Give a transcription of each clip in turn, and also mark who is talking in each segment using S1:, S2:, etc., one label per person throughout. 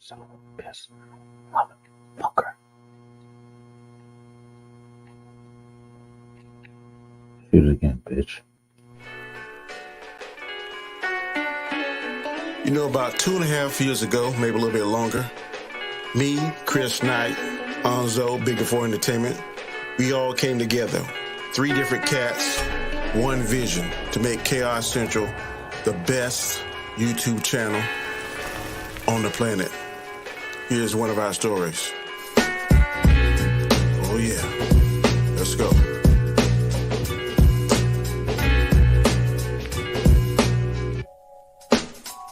S1: Son of a piss. Motherfucker. Shoot it again, bitch.
S2: You know, about 2.5 years ago, maybe a little bit longer, me, Chris Knight, Onzo, Biggaford Entertainment, we all came together. 3 different cats, one vision to make Khaos Central the best YouTube channel on the planet. Here's one of our stories. Oh yeah, let's go.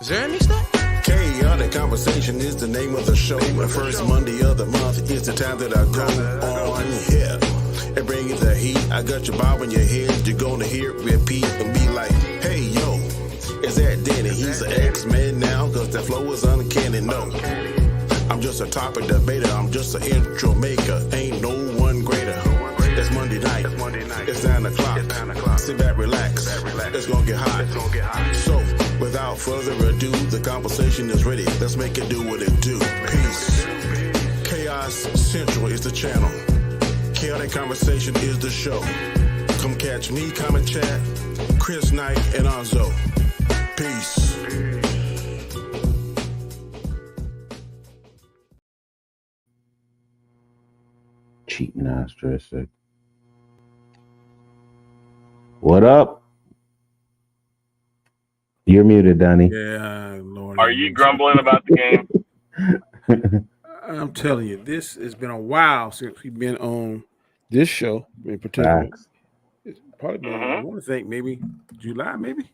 S3: Is there any stuff?
S2: Khaotic Conversation is the name of the show. The first Monday of the month is the time that I go on here and bring you the heat. I got your bob in your head. You're gonna hear it repeat and be like, hey yo, is that Danny? He's an X-Man now, cause that flow is uncanny. No, I'm just a topic debater. I'm just an intro maker. Ain't no one greater. It's Monday night. It's 9 o'clock. Sit back, relax. It's gonna get hot. So, without further ado, the conversation is ready. Let's make it do what it do. Peace. Khaos Central is the channel. Khaotic Conversation is the show. Come catch me, comment chat, Chris Knight, and Onzo. Peace.
S1: Cheating asterisk. What up? You're muted, Danny.
S4: Yeah, Lord.
S5: Are you grumbling about the game?
S4: I'm telling you, this has been a while since we've been on this show in particular.
S1: Facts.
S4: It's probably been, I want to think maybe July, maybe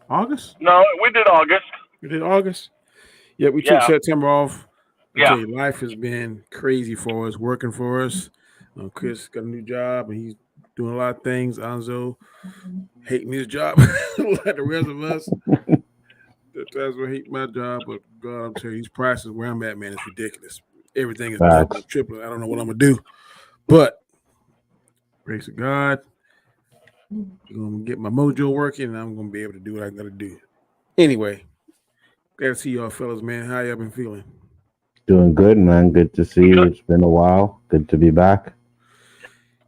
S4: August.
S5: No, we did August.
S4: We did August. Yeah, we took September off. I tell you, life has been crazy for us, working for us. Chris got a new job and he's doing a lot of things. Onzo hating his job like the rest of us. That's what I hate my job, but God, I'm telling you, these prices where I'm at, man, it's ridiculous. Everything is doubling, tripling. I don't know what I'm gonna do, but grace of God, I'm gonna get my mojo working, and I'm gonna be able to do what I gotta do. Anyway, glad to see y'all, fellas, man. How y'all been feeling?
S1: Doing good, man. Good to see you. It's been a while. Good to be back.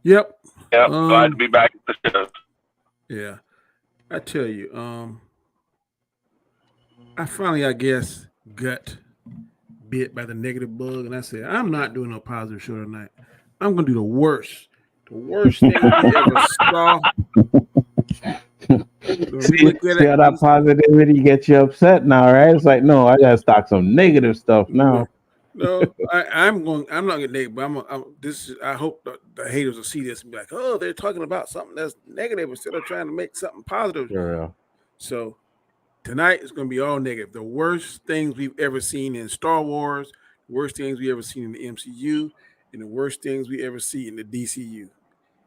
S4: Yep.
S5: Yep. Glad to be back at the show.
S4: Yeah, I tell you, I finally, I guess, got bit by the negative bug, and I said, I'm not doing no positive show tonight. I'm gonna do the worst thing we ever saw.
S1: See how that positivity gets you upset now, right? It's like, no, I gotta stock some negative stuff now.
S4: No, I'm not gonna negative, but I hope the haters will see this and be like, oh, they're talking about something that's negative instead of trying to make something positive.
S1: Sure.
S4: So tonight is going to be all negative. The worst things we've ever seen in Star Wars, the worst things we ever seen in the MCU, and the worst things we ever see in the DCEU.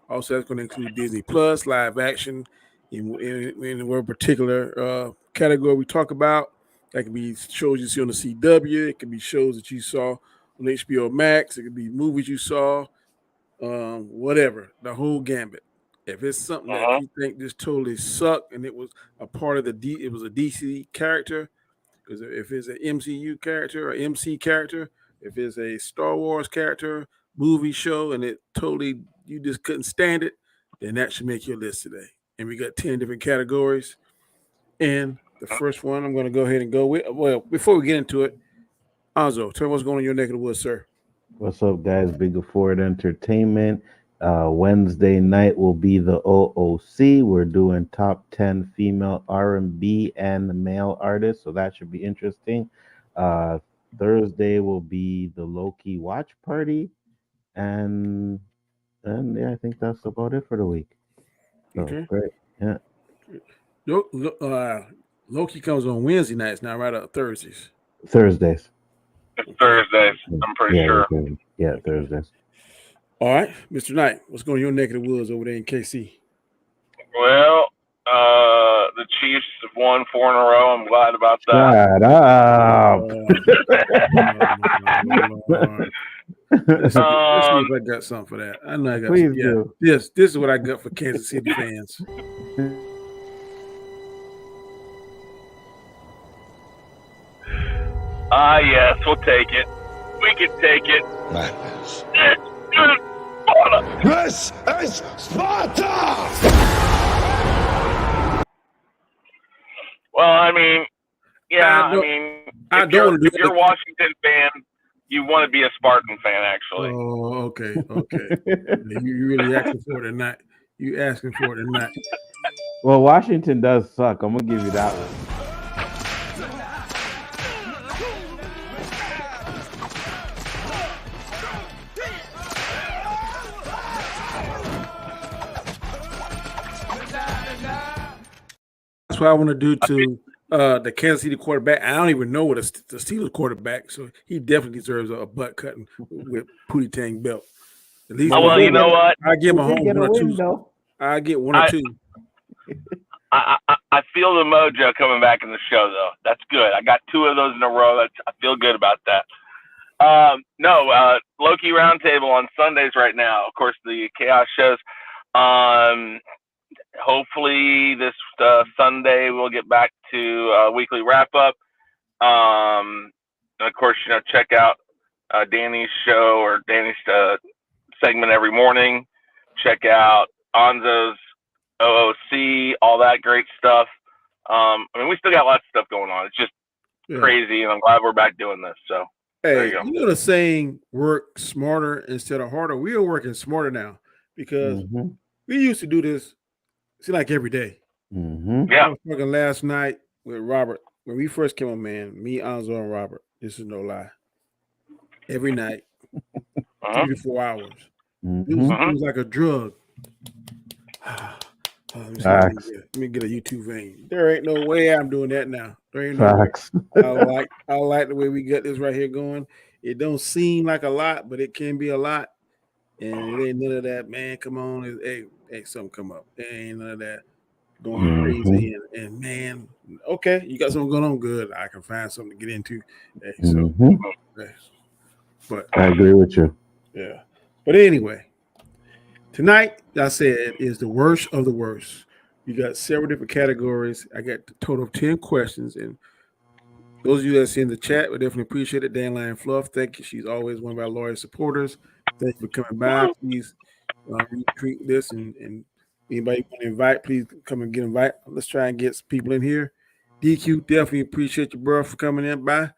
S4: Also, that's going to include Disney Plus, live action, in one particular category we talk about. That could be shows you see on the CW. It could be shows that you saw on HBO Max. It could be movies you saw, whatever, the whole gambit. If it's something that you think just totally sucked and it was a part of it was a DC character, because if it's an MCU character or MC character, if it's a Star Wars character, movie show, and it totally, you just couldn't stand it, then that should make your list today. And we got 10 different categories. And the first one I'm going to go ahead and go with, well, before we get into it, Onzo, tell me what's going on in your neck of the woods, sir.
S1: What's up, guys? Biggaford Entertainment. Wednesday night will be the OOC. We're doing top 10 female R&B and male artists, so that should be interesting. Thursday will be the Loki watch party, and yeah, I think that's about it for the week. So,
S4: okay,
S1: great. Yeah.
S4: Loki comes on Wednesday nights now, right? Thursdays.
S1: Thursdays.
S5: It's Thursdays, I'm pretty sure.
S1: Yeah, Thursdays.
S4: All right, Mr. Knight, what's going on in your neck of the woods over there in KC?
S5: Well, the Chiefs have won 4 in a row. I'm glad about that.
S1: Shut up.
S4: Let's see if I got something for that. I know I got
S1: Please
S4: some.
S1: do.
S4: This is what I got for Kansas City fans.
S5: Yes, we'll take it. We can take it.
S2: Madness.
S3: This is Sparta!
S5: Well, I mean, yeah, if you're a Washington fan, you want to be a Spartan fan, actually.
S4: Oh, okay. You really asking for it tonight. You asking for it tonight.
S1: Well, Washington does suck. I'm gonna give you that one.
S4: That's what I want to do to the Kansas City quarterback. I don't even know what the Steelers quarterback, so he definitely deserves a butt cutting with Pootie Tang belt. At least,
S5: well, you know what?
S4: I give him a home one or two. I get one or two.
S5: I feel the mojo coming back in the show, though. That's good. I got 2 of those in a row. I feel good about that. Loki Roundtable on Sundays right now. Of course, the Chaos shows. Hopefully this Sunday we'll get back to a weekly wrap up. And of course, check out Danny's show or Danny's segment every morning. Check out Anzo's OOC, all that great stuff. We still got lots of stuff going on. It's just crazy, and I'm glad we're back doing this. So,
S4: hey, you know the saying, work smarter instead of harder? We are working smarter now because we used to do this, like every day. I was talking last night with Robert. When we first came on, man, me, Anzo, and Robert, this is no lie. Every night, 3 to 4 hours. It was like a drug. Let me get a YouTube vein. There ain't no way I'm doing that now. There ain't no way. I like the way we got this right here going. It don't seem like a lot, but it can be a lot. And it ain't none of that, man. Come on, hey, something come up. There ain't none of that going crazy. And man, okay, you got something going on. Good, I can find something to get into. Hey, but
S1: I agree with you.
S4: Yeah, but anyway. Tonight, I said, is the worst of the worst. You got several different categories. I got a total of 10 questions. And those of you that's in the chat, we definitely appreciate it. Dan Lion Fluff, thank you. She's always one of our loyal supporters. Thank you for coming by. Please retweet this. And anybody want to invite, please come and get invited. Let's try and get some people in here. DQ, definitely appreciate you, bro, for coming in by.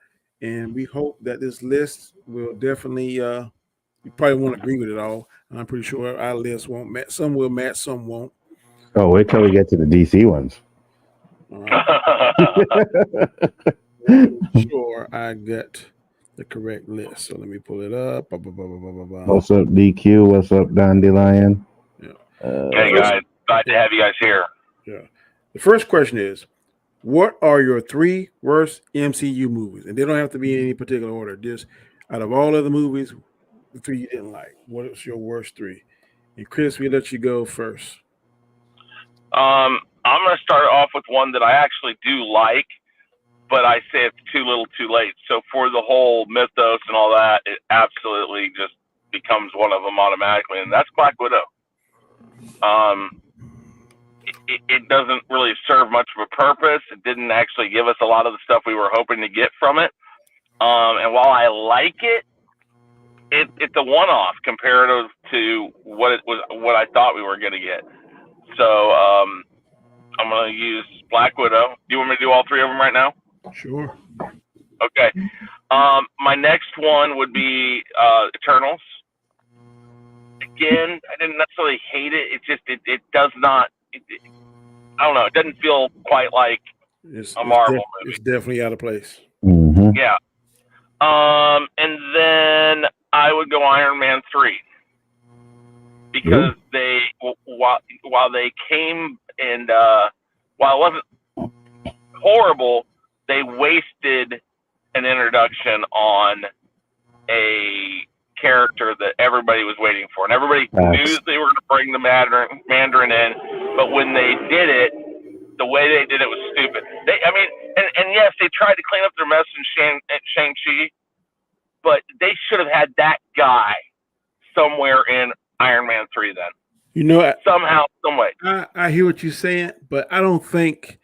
S4: And we hope that this list will definitely, you probably won't agree with it all. I'm pretty sure our list won't match. Some will match, some won't.
S1: Oh, wait till we get to the DC ones.
S4: All right. Sure, I got the correct list. So let me pull it up.
S1: What's up, DQ? What's up, Dandelion?
S5: Yeah. Hey, guys. Glad to have you guys here.
S4: Yeah. The first question is, what are your 3 worst MCU movies? And they don't have to be in any particular order. Just out of all of the movies, the 3 you didn't like. What is your worst 3? And Chris, we let you go first.
S5: I'm going to start off with one that I actually do like, but I say it's too little too late. So for the whole mythos and all that, it absolutely just becomes one of them automatically, and that's Black Widow. It doesn't really serve much of a purpose. It didn't actually give us a lot of the stuff we were hoping to get from it. And while I like it, it's a one-off comparative to what I thought we were going to get. So I'm going to use Black Widow. Do you want me to do all 3 of them right now?
S4: Sure.
S5: Okay. My next one would be Eternals. Again, I didn't necessarily hate it. It just it does not. I don't know. It doesn't feel quite like a Marvel movie.
S4: It's definitely out of place.
S5: Yeah. And then I would go Iron Man 3 because they while they came and while it wasn't horrible, they wasted an introduction on a character that everybody was waiting for, and everybody knew that they were going to bring the Mandarin in, but when they did it, the way they did it was stupid. And yes, they tried to clean up their mess in Shang-Chi, but they should have had that guy somewhere in Iron Man 3 then.
S4: You know,
S5: somehow, some way.
S4: I hear what you're saying, but I don't think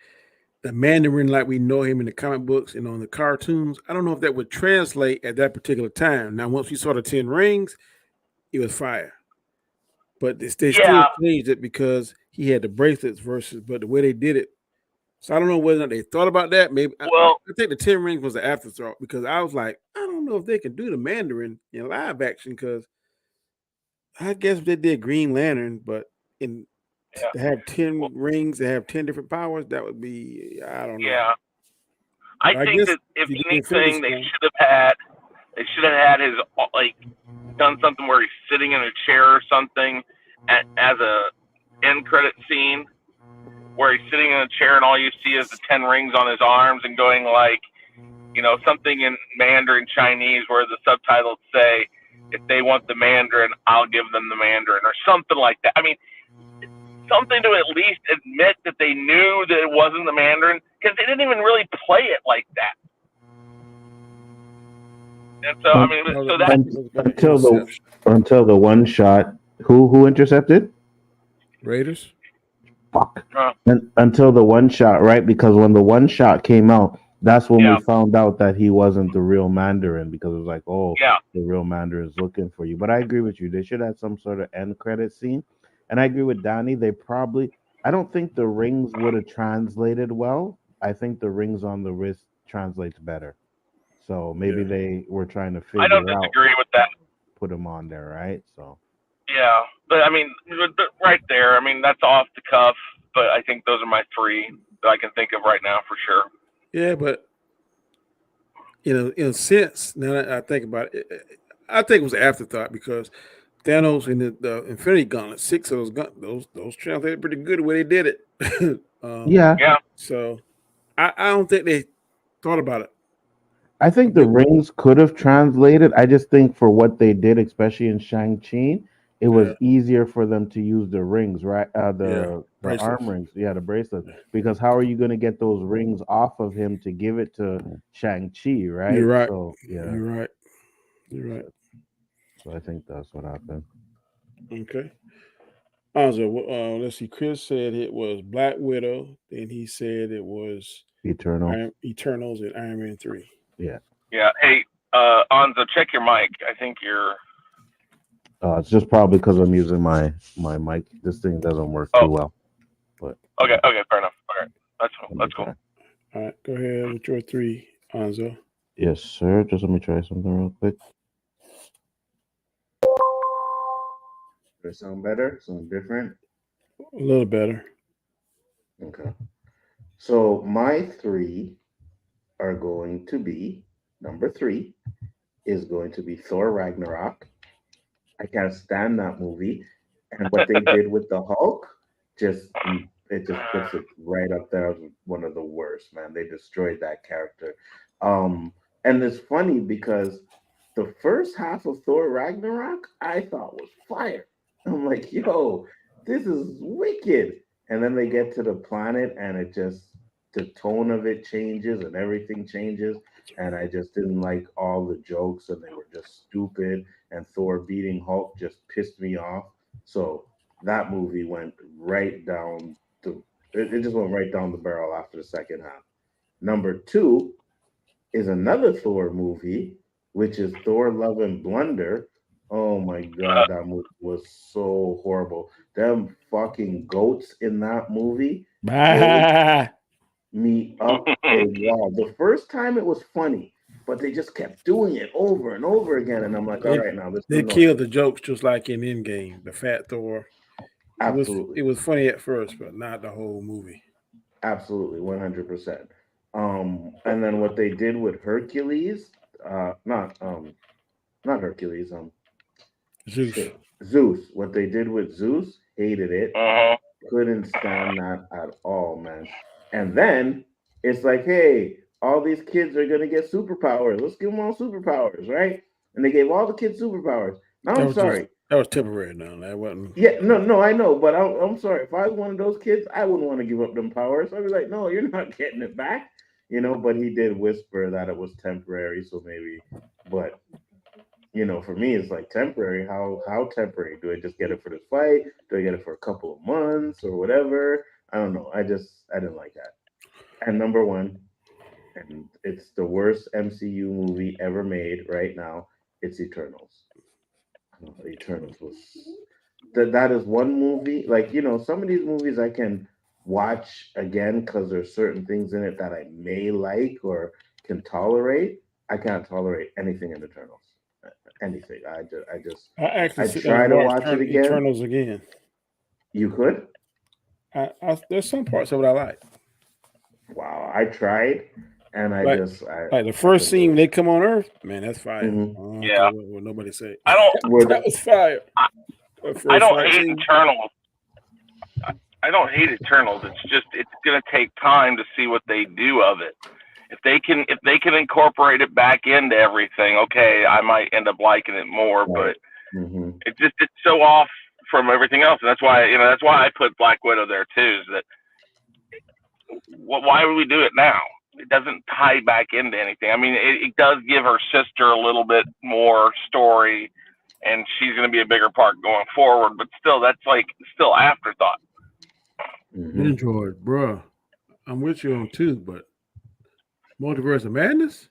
S4: the Mandarin like we know him in the comic books and on the cartoons. I don't know if that would translate at that particular time. Now, once we saw the 10 rings, it was fire. But they still changed it because he had the bracelets versus, but the way they did it. So I don't know whether or not they thought about that. Maybe I think the 10 rings was the afterthought because I was like, I don't know if they can do the Mandarin in live action because I guess they did Green Lantern, but to have 10 rings, to have 10 different powers, that would be, I don't know.
S5: Yeah. I think that if anything, they should have had his, like, done something where he's sitting in a chair or something as a end credit scene where he's sitting in a chair and all you see is the 10 rings on his arms and going like, something in Mandarin Chinese where the subtitles say, if they want the Mandarin, I'll give them the Mandarin or something like that. I mean, something to at least admit that they knew that it wasn't the Mandarin because they didn't even really play it like that. And so, I mean, so that
S1: until the one shot, who intercepted?
S4: Raiders.
S1: Fuck. And until the one shot, right? Because when the one shot came out, that's when we found out that he wasn't the real Mandarin because it was like, the real Mandarin is looking for you. But I agree with you. They should have some sort of end credit scene. And I agree with Donnie. I don't think the rings would have translated well. I think the rings on the wrist translates better. So maybe they were trying to figure out.
S5: I don't disagree with that.
S1: Put them on there, right? So.
S5: Yeah, but I mean, right there. I mean, that's off the cuff. But I think those are my three that I can think of right now for sure.
S4: Yeah, but in a sense, now that I think about it, I think it was an afterthought because Thanos and the Infinity Gauntlet, 6 of those translated pretty good the way they did it.
S1: Yeah.
S4: So I don't think they thought about it.
S1: I think the rings could have translated. I just think for what they did, especially in Shang-Chi, it was easier for them to use the rings, right? The arm rings, the bracelets. Because how are you going to get those rings off of him to give it to Shang-Chi, right?
S4: You're right.
S1: So,
S4: You're right.
S1: So I think that's what happened.
S4: Okay. Also, let's see. Chris said it was Black Widow, and he said it was Eternals and Iron Man 3.
S1: Yeah.
S5: Yeah. Hey, Anzo, check your mic. I think you're.
S1: It's just probably because I'm using my mic. This thing doesn't work too well. But
S5: okay, fair enough. All right, that's cool.
S4: All right, go ahead with your 3, Anzo.
S1: Yes, sir. Just let me try something real quick. Does it sound better? Sound different?
S4: A little better.
S1: Okay. So my 3 are going to be, number 3 is going to be Thor Ragnarok. I can't stand that movie. And what they did with the Hulk, it just puts it right up there as one of the worst, man. They destroyed that character. And it's funny because the first half of Thor Ragnarok I thought was fire. I'm like, yo, this is wicked. And then they get to the planet and the tone of it changes and everything changes. And I just didn't like all the jokes and they were just stupid. And Thor beating Hulk just pissed me off. So that movie went right down it just went right down the barrel after the second half. Number 2 is another Thor movie, which is Thor Love and Blunder. Oh my God, that movie was so horrible. Them fucking goats in that movie me up a wall. The first time it was funny, but they just kept doing it over and over again. And I'm like, all right, now
S4: they killed the jokes just like in Endgame, the Fat Thor.
S1: Absolutely.
S4: It was funny at first, but not the whole movie.
S1: Absolutely, 100%. And then what they did with Hercules, not Hercules, Zeus. What they did with Zeus, hated it. Couldn't stand that at all, man. And then it's like, hey, all these kids are gonna get superpowers. Let's give them all superpowers, right? And they gave all the kids superpowers. Now I'm sorry.
S4: That was temporary. Now that wasn't.
S1: Yeah, no, I know, but I'm sorry. If I was one of those kids, I wouldn't want to give up them powers. I'd be like, no, you're not getting it back, But he did whisper that it was temporary, so maybe. But for me, it's like temporary. How temporary? Do I just get it for this fight? Do I get it for a couple of months or whatever? I don't know. I didn't like that. And number one, and it's the worst MCU movie ever made right now. It's Eternals. Eternals was that is one movie. Like some of these movies I can watch again because there's certain things in it that I may like or can tolerate. I can't tolerate anything in Eternals. Anything.
S4: I actually
S1: I
S4: sit down
S1: try
S4: and
S1: to
S4: watch
S1: watch it again.
S4: Eternals again.
S1: You could?
S4: There's some parts of it I like.
S1: Wow, I tried, and I
S4: like the first scene when they come on Earth, man, that's fire.
S1: Mm-hmm.
S5: Yeah.
S4: What nobody say.
S5: I don't.
S4: That was fire.
S5: I don't hate Eternals. I don't hate Eternals. It's just it's gonna take time to see what they do of it. If they can incorporate it back into everything, okay, I might end up liking it more.
S1: Right.
S5: But
S1: Mm-hmm.
S5: it's so off from everything else, and that's why I put Black Widow there too. Is that why would we do it now? It doesn't tie back into anything. I mean, it does give her sister a little bit more story, and she's going to be a bigger part going forward. But still, that's still afterthought.
S1: Mm-hmm.
S4: Android, bruh, I'm with you on two, but Multiverse of Madness?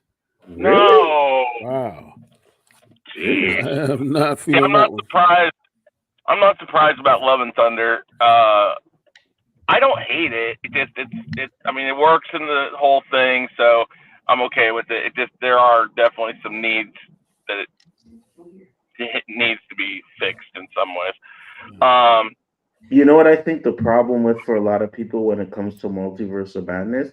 S1: Really?
S5: No.
S4: Wow.
S5: Jeez.
S4: I'm not feeling
S5: I'm not
S4: that
S5: surprised. I'm not surprised about Love and Thunder. I don't hate it. I mean, it works in the whole thing, so I'm okay with it. It just there are definitely some needs that it needs to be fixed in some ways.
S1: You know what I think the problem with for a lot of people when it comes to Multiverse of Madness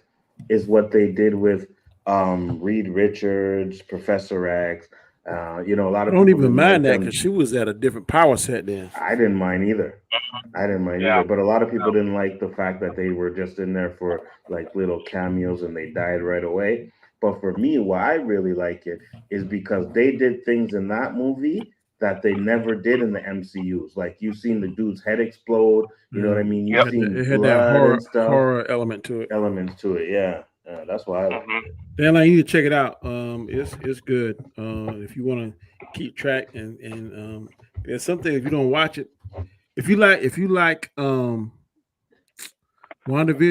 S1: is what they did with Reed Richards, Professor X. A lot of people
S4: I don't even mind that because she was at a different power set then.
S1: I didn't mind either. But a lot of people didn't like the fact that they were just in there for like little cameos and they died right away. But for me, why I really like it is because they did things in that movie that they never did in the MCUs. Like you've seen the dude's head explode. You know what I mean? You've seen
S4: it had
S1: blood
S4: that
S1: and stuff.
S4: horror element to it.
S1: Yeah. That's why I like it.
S4: Dan, I need to check it out. It's good. If you want to keep track and there's something if you don't watch it, if you like WandaVision,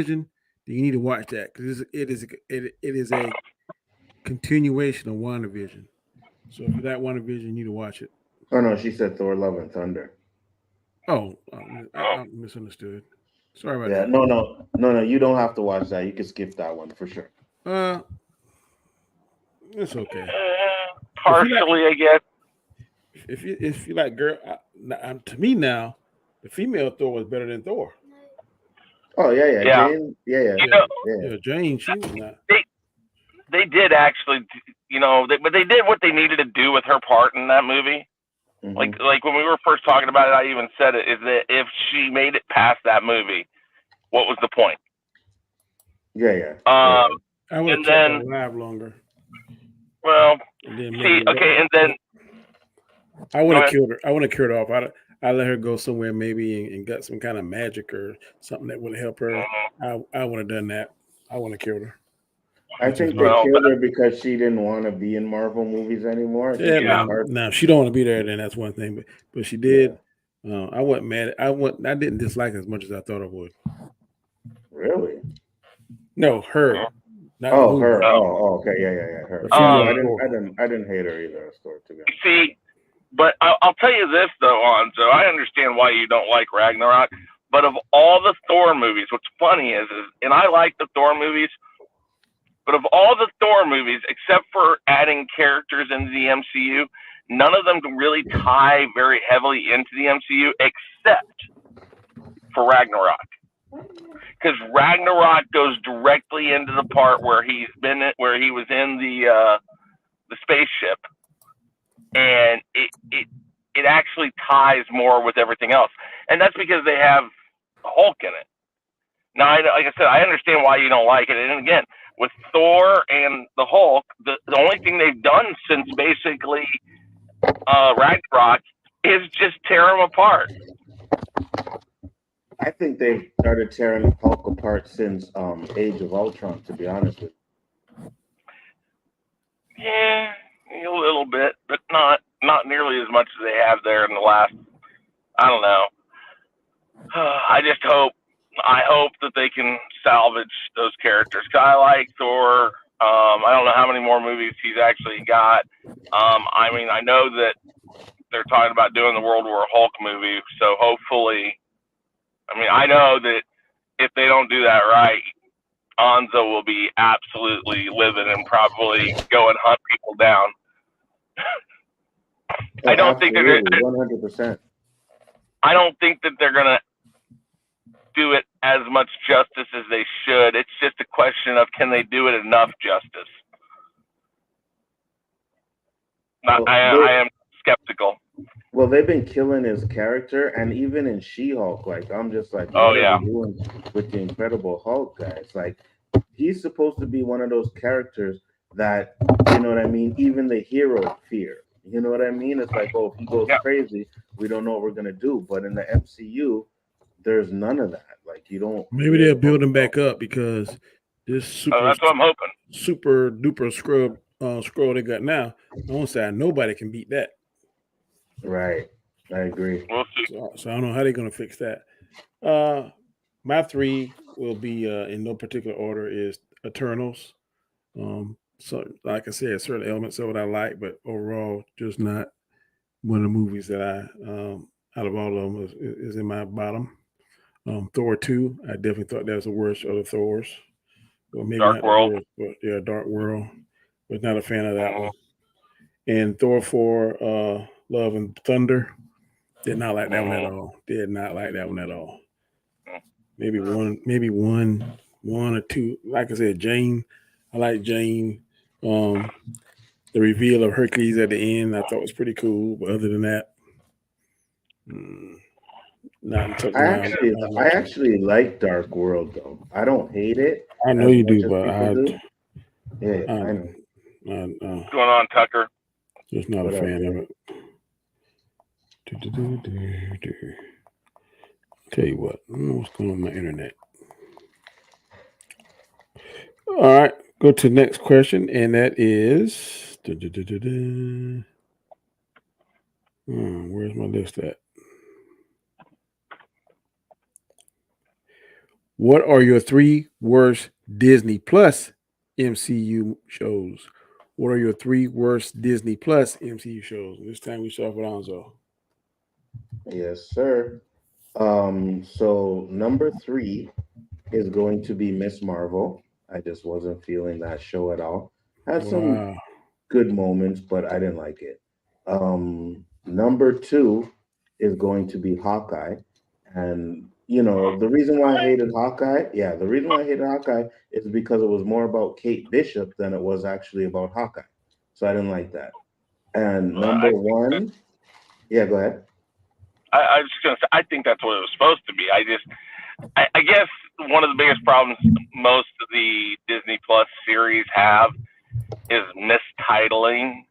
S4: then you need to watch that because it is a continuation of WandaVision. So if you like WandaVision, you need to watch it.
S1: Oh no, she said Thor: Love and Thunder.
S4: Oh, I misunderstood. Sorry about that.
S1: No. You don't have to watch that. You can skip that one for sure.
S4: It's okay.
S5: Partially, I guess.
S4: If you like girl, to me now, the female Thor was better than Thor.
S1: Oh yeah. Jane,
S4: Jane, she was not.
S5: They did actually, but they did what they needed to do with her part in that movie. Mm-hmm. Like when we were first talking about it, I even said it, is that if she made it past that movie, what was the point?
S1: Yeah.
S4: I would have kept her alive longer.
S5: Well, and then
S4: I would have killed her. I would have killed her off. I let her go somewhere maybe and got some kind of magic or something that would help her. I would have done that. I would have killed her.
S1: I think they killed her because she didn't want to be in Marvel movies anymore.
S4: Now if she don't want to be there, then that's one thing. But she did. I wasn't mad. I didn't dislike her as much as I thought I would.
S1: Really?
S4: No, her.
S1: Not her. Oh, okay. Yeah. Her. I didn't hate her either. To be honest.
S5: See, but I'll tell you this though, Anzo. I understand why you don't like Ragnarok, but of all the Thor movies, what's funny is, and I like the Thor movies. But of all the Thor movies, except for adding characters into the MCU, none of them really tie very heavily into the MCU, except for Ragnarok. Because Ragnarok goes directly into the part where he was in the spaceship, and it actually ties more with everything else, and that's because they have Hulk in it. Now, like I said, I understand why you don't like it, and again. With Thor and the Hulk, the only thing they've done since basically Ragnarok is just tear them apart.
S1: I think they've started tearing Hulk apart since Age of Ultron, to be honest with you.
S5: Yeah, a little bit, but not nearly as much as they have there in the last, I don't know. I just hope I hope that they can salvage those characters. I like Thor. I don't know how many more movies he's actually got. I mean, I know that they're talking about doing the World War Hulk movie, so hopefully, I mean, I know that if they don't do that right, Anzo will be absolutely livid and probably go and hunt people down.
S1: Oh,
S5: I don't think they're gonna,
S1: 100%.
S5: I don't think that they're gonna do it as much justice as they should. It's just a question of can they do it enough justice. I am skeptical.
S1: Well, they've been killing his character, and even in She-Hulk, like I'm just like,
S5: Oh,
S1: what
S5: yeah.
S1: are they doing with the Incredible Hulk, guys? Like, he's supposed to be one of those characters that, you know what I mean, even the hero fear. You know what I mean? It's like, oh, if he goes crazy, we don't know what we're gonna do. But in the MCU, there's none of that. Like, you don't.
S4: Maybe they'll build him back up because this
S5: that's what I'm hoping.
S4: Super duper scroll they got now. On side, nobody can beat that.
S1: Right. I agree.
S5: We'll see.
S4: So I don't know how they're gonna fix that. My 3 will be in no particular order is Eternals. So like I said, certain elements of it I like, but overall, just not one of the movies that I out of all of them is in my bottom. Thor 2, I definitely thought that was the worst of the Thors. Well, maybe
S5: Dark
S4: not
S5: World.
S4: the worst, but Dark World. Was not a fan of that one. And Thor 4, Love and Thunder, did not like that one at all. Did not like that one at all. Maybe one or two. Like I said, Jane. I like Jane. The reveal of Hercules at the end, I thought was pretty cool. But other than that, not until
S1: I actually like Dark World though. I don't hate it.
S4: I know you do, but
S1: I know.
S5: What's going on, Tucker?
S4: Just not a fan of it. Tell you what, I don't know what's going on with my internet. All right, go to the next question, and that is where's my list at? What are your 3 worst Disney Plus MCU shows? What are your 3 worst Disney Plus MCU shows? This time we start with Anzo.
S1: Yes, sir. So number 3 is going to be Miss Marvel. I just wasn't feeling that show at all. Had some good moments, but I didn't like it. Number 2 is going to be Hawkeye. And you know, the reason why I hated Hawkeye, is because it was more about Kate Bishop than it was actually about Hawkeye. So I didn't like that. And number 1, yeah, go ahead.
S5: I was just gonna say, I think that's what it was supposed to be. I guess one of the biggest problems most of the Disney Plus series have is mistitling.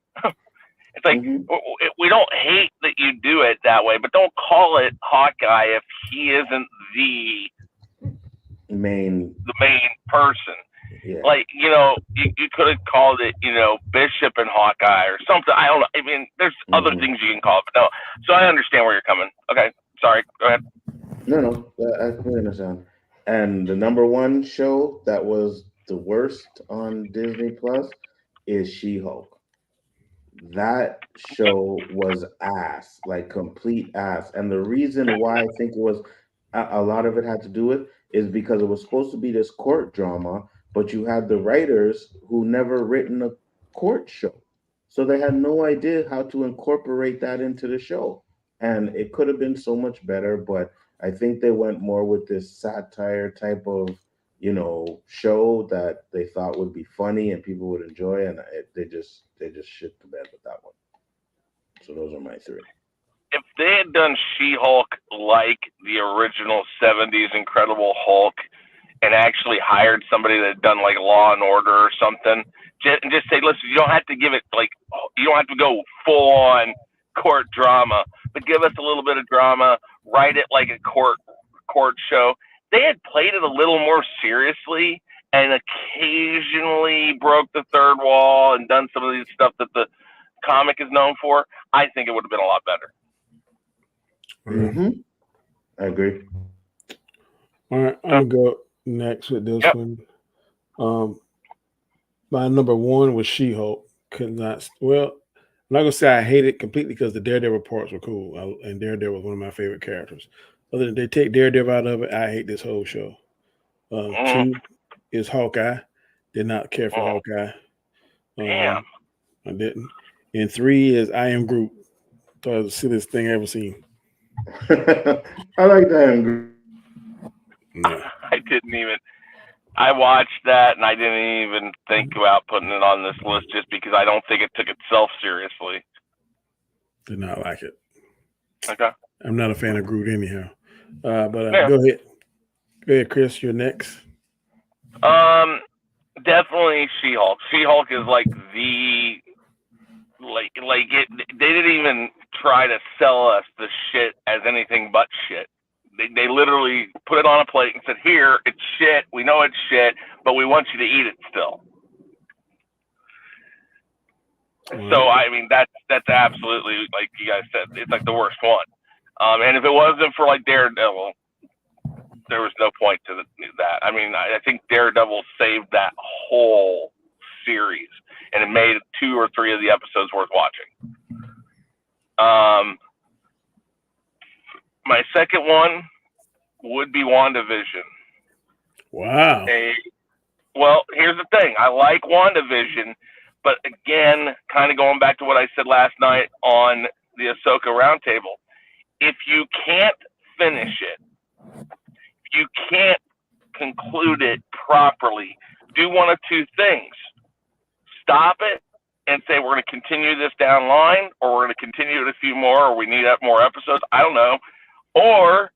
S5: It's like we don't hate that you do it that way, but don't call it Hawkeye if he isn't the main person. Yeah. Like, you know, you could have called it, you know, Bishop and Hawkeye or something. I don't know. I mean, there's other things you can call it, but no. So I understand where you're coming. Okay, sorry. Go ahead.
S1: No, I completely understand. And the number 1 show that was the worst on Disney Plus is She-Hulk. That show was ass, like complete ass. And the reason why I think it was a lot of it had to do with is because it was supposed to be this court drama, but you had the writers who never written a court show. So they had no idea how to incorporate that into the show. And it could have been so much better, but I think they went more with this satire type of, you know, show that they thought would be funny and people would enjoy, and they just shit the bed with that one. So those are my 3.
S5: If they had done She-Hulk like the original 70s Incredible Hulk and actually hired somebody that had done like Law and Order or something, just say, listen, you don't have to give it like, you don't have to go full on court drama, but give us a little bit of drama, write it like a court show. They had played it a little more seriously and occasionally broke the third wall and done some of these stuff that the comic is known for. I think it would have been a lot better.
S1: I agree.
S4: All right, I'm gonna go next with this one. My number one was She-Hulk. Could not. Well, I'm not gonna say I hate it completely because the Daredevil parts were cool, and Daredevil was one of my favorite characters. Other than they take Daredevil out of it, I hate this whole show. Two is Hawkeye. Did not care for Hawkeye.
S5: Damn.
S4: I didn't. And 3 is I Am Groot. Thought it was the silliest thing I ever seen.
S1: I like that.
S4: No.
S5: I didn't even. I watched that and I didn't even think about putting it on this list just because I don't think it took itself seriously.
S4: Did not like it.
S5: Okay.
S4: I'm not a fan of Groot anyhow. But go ahead. Go ahead, Chris. You're next.
S5: Definitely She-Hulk. She-Hulk is like the it. They didn't even try to sell us the shit as anything but shit. They literally put it on a plate and said, "Here, it's shit. We know it's shit, but we want you to eat it still."
S4: Right.
S5: So I mean, that's absolutely, like you guys said, it's like the worst one. And if it wasn't for like Daredevil, there was no point to that. I mean, I think Daredevil saved that whole series, and it made 2 or 3 of the episodes worth watching. My second one would be WandaVision.
S4: Wow.
S5: Well, here's the thing. I like WandaVision, but again, kind of going back to what I said last night on the Ahsoka Roundtable, if you can't finish it, if you can't conclude it properly, do one of 2 things. Stop it and say, we're going to continue this down line, or we're going to continue it a few more, or we need more episodes. I don't know. Or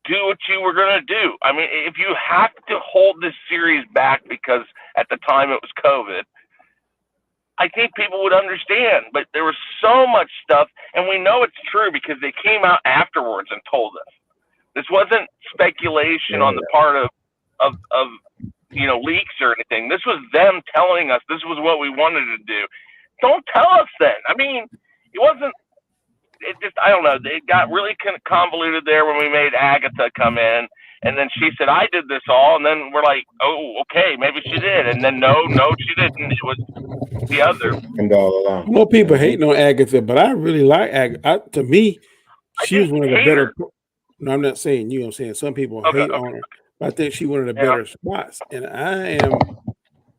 S5: do what you were going to do. I mean, if you have to hold this series back because at the time it was COVID, I think people would understand. But there was so much stuff, and we know it's true because they came out afterwards and told us. This wasn't speculation on the part of leaks or anything. This was them telling us this was what we wanted to do. Don't tell us then. I mean, it wasn't. It just, I don't know. It got really convoluted there when we made Agatha come in, and then she said, "I did this all," and then we're like, "Oh, okay, maybe she did," and then no, she didn't. It was the other.
S1: And all along.
S4: More people hating on Agatha, but I really like Agatha. To me, she was one of the better. No, I'm not saying you. I'm saying some people hate on her, but I think she's one of the better spots. And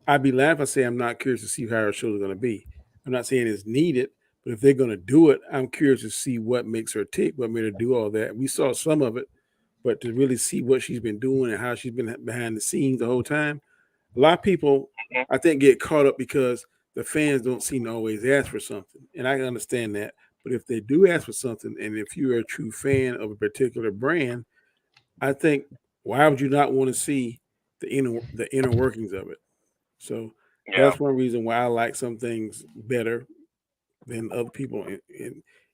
S4: I'd be laughing if I say I'm not curious to see how her show is going to be. I'm not saying it's needed, but if they're going to do it, I'm curious to see what makes her tick, what made her do all that. We saw some of it, but to really see what she's been doing and how she's been behind the scenes the whole time, a lot of people, I think, get caught up because the fans don't seem to always ask for something. And I understand that. But if they do ask for something, and if you're a true fan of a particular brand, I think, why would you not want to see the inner workings of it? So that's one reason why I like some things better than other people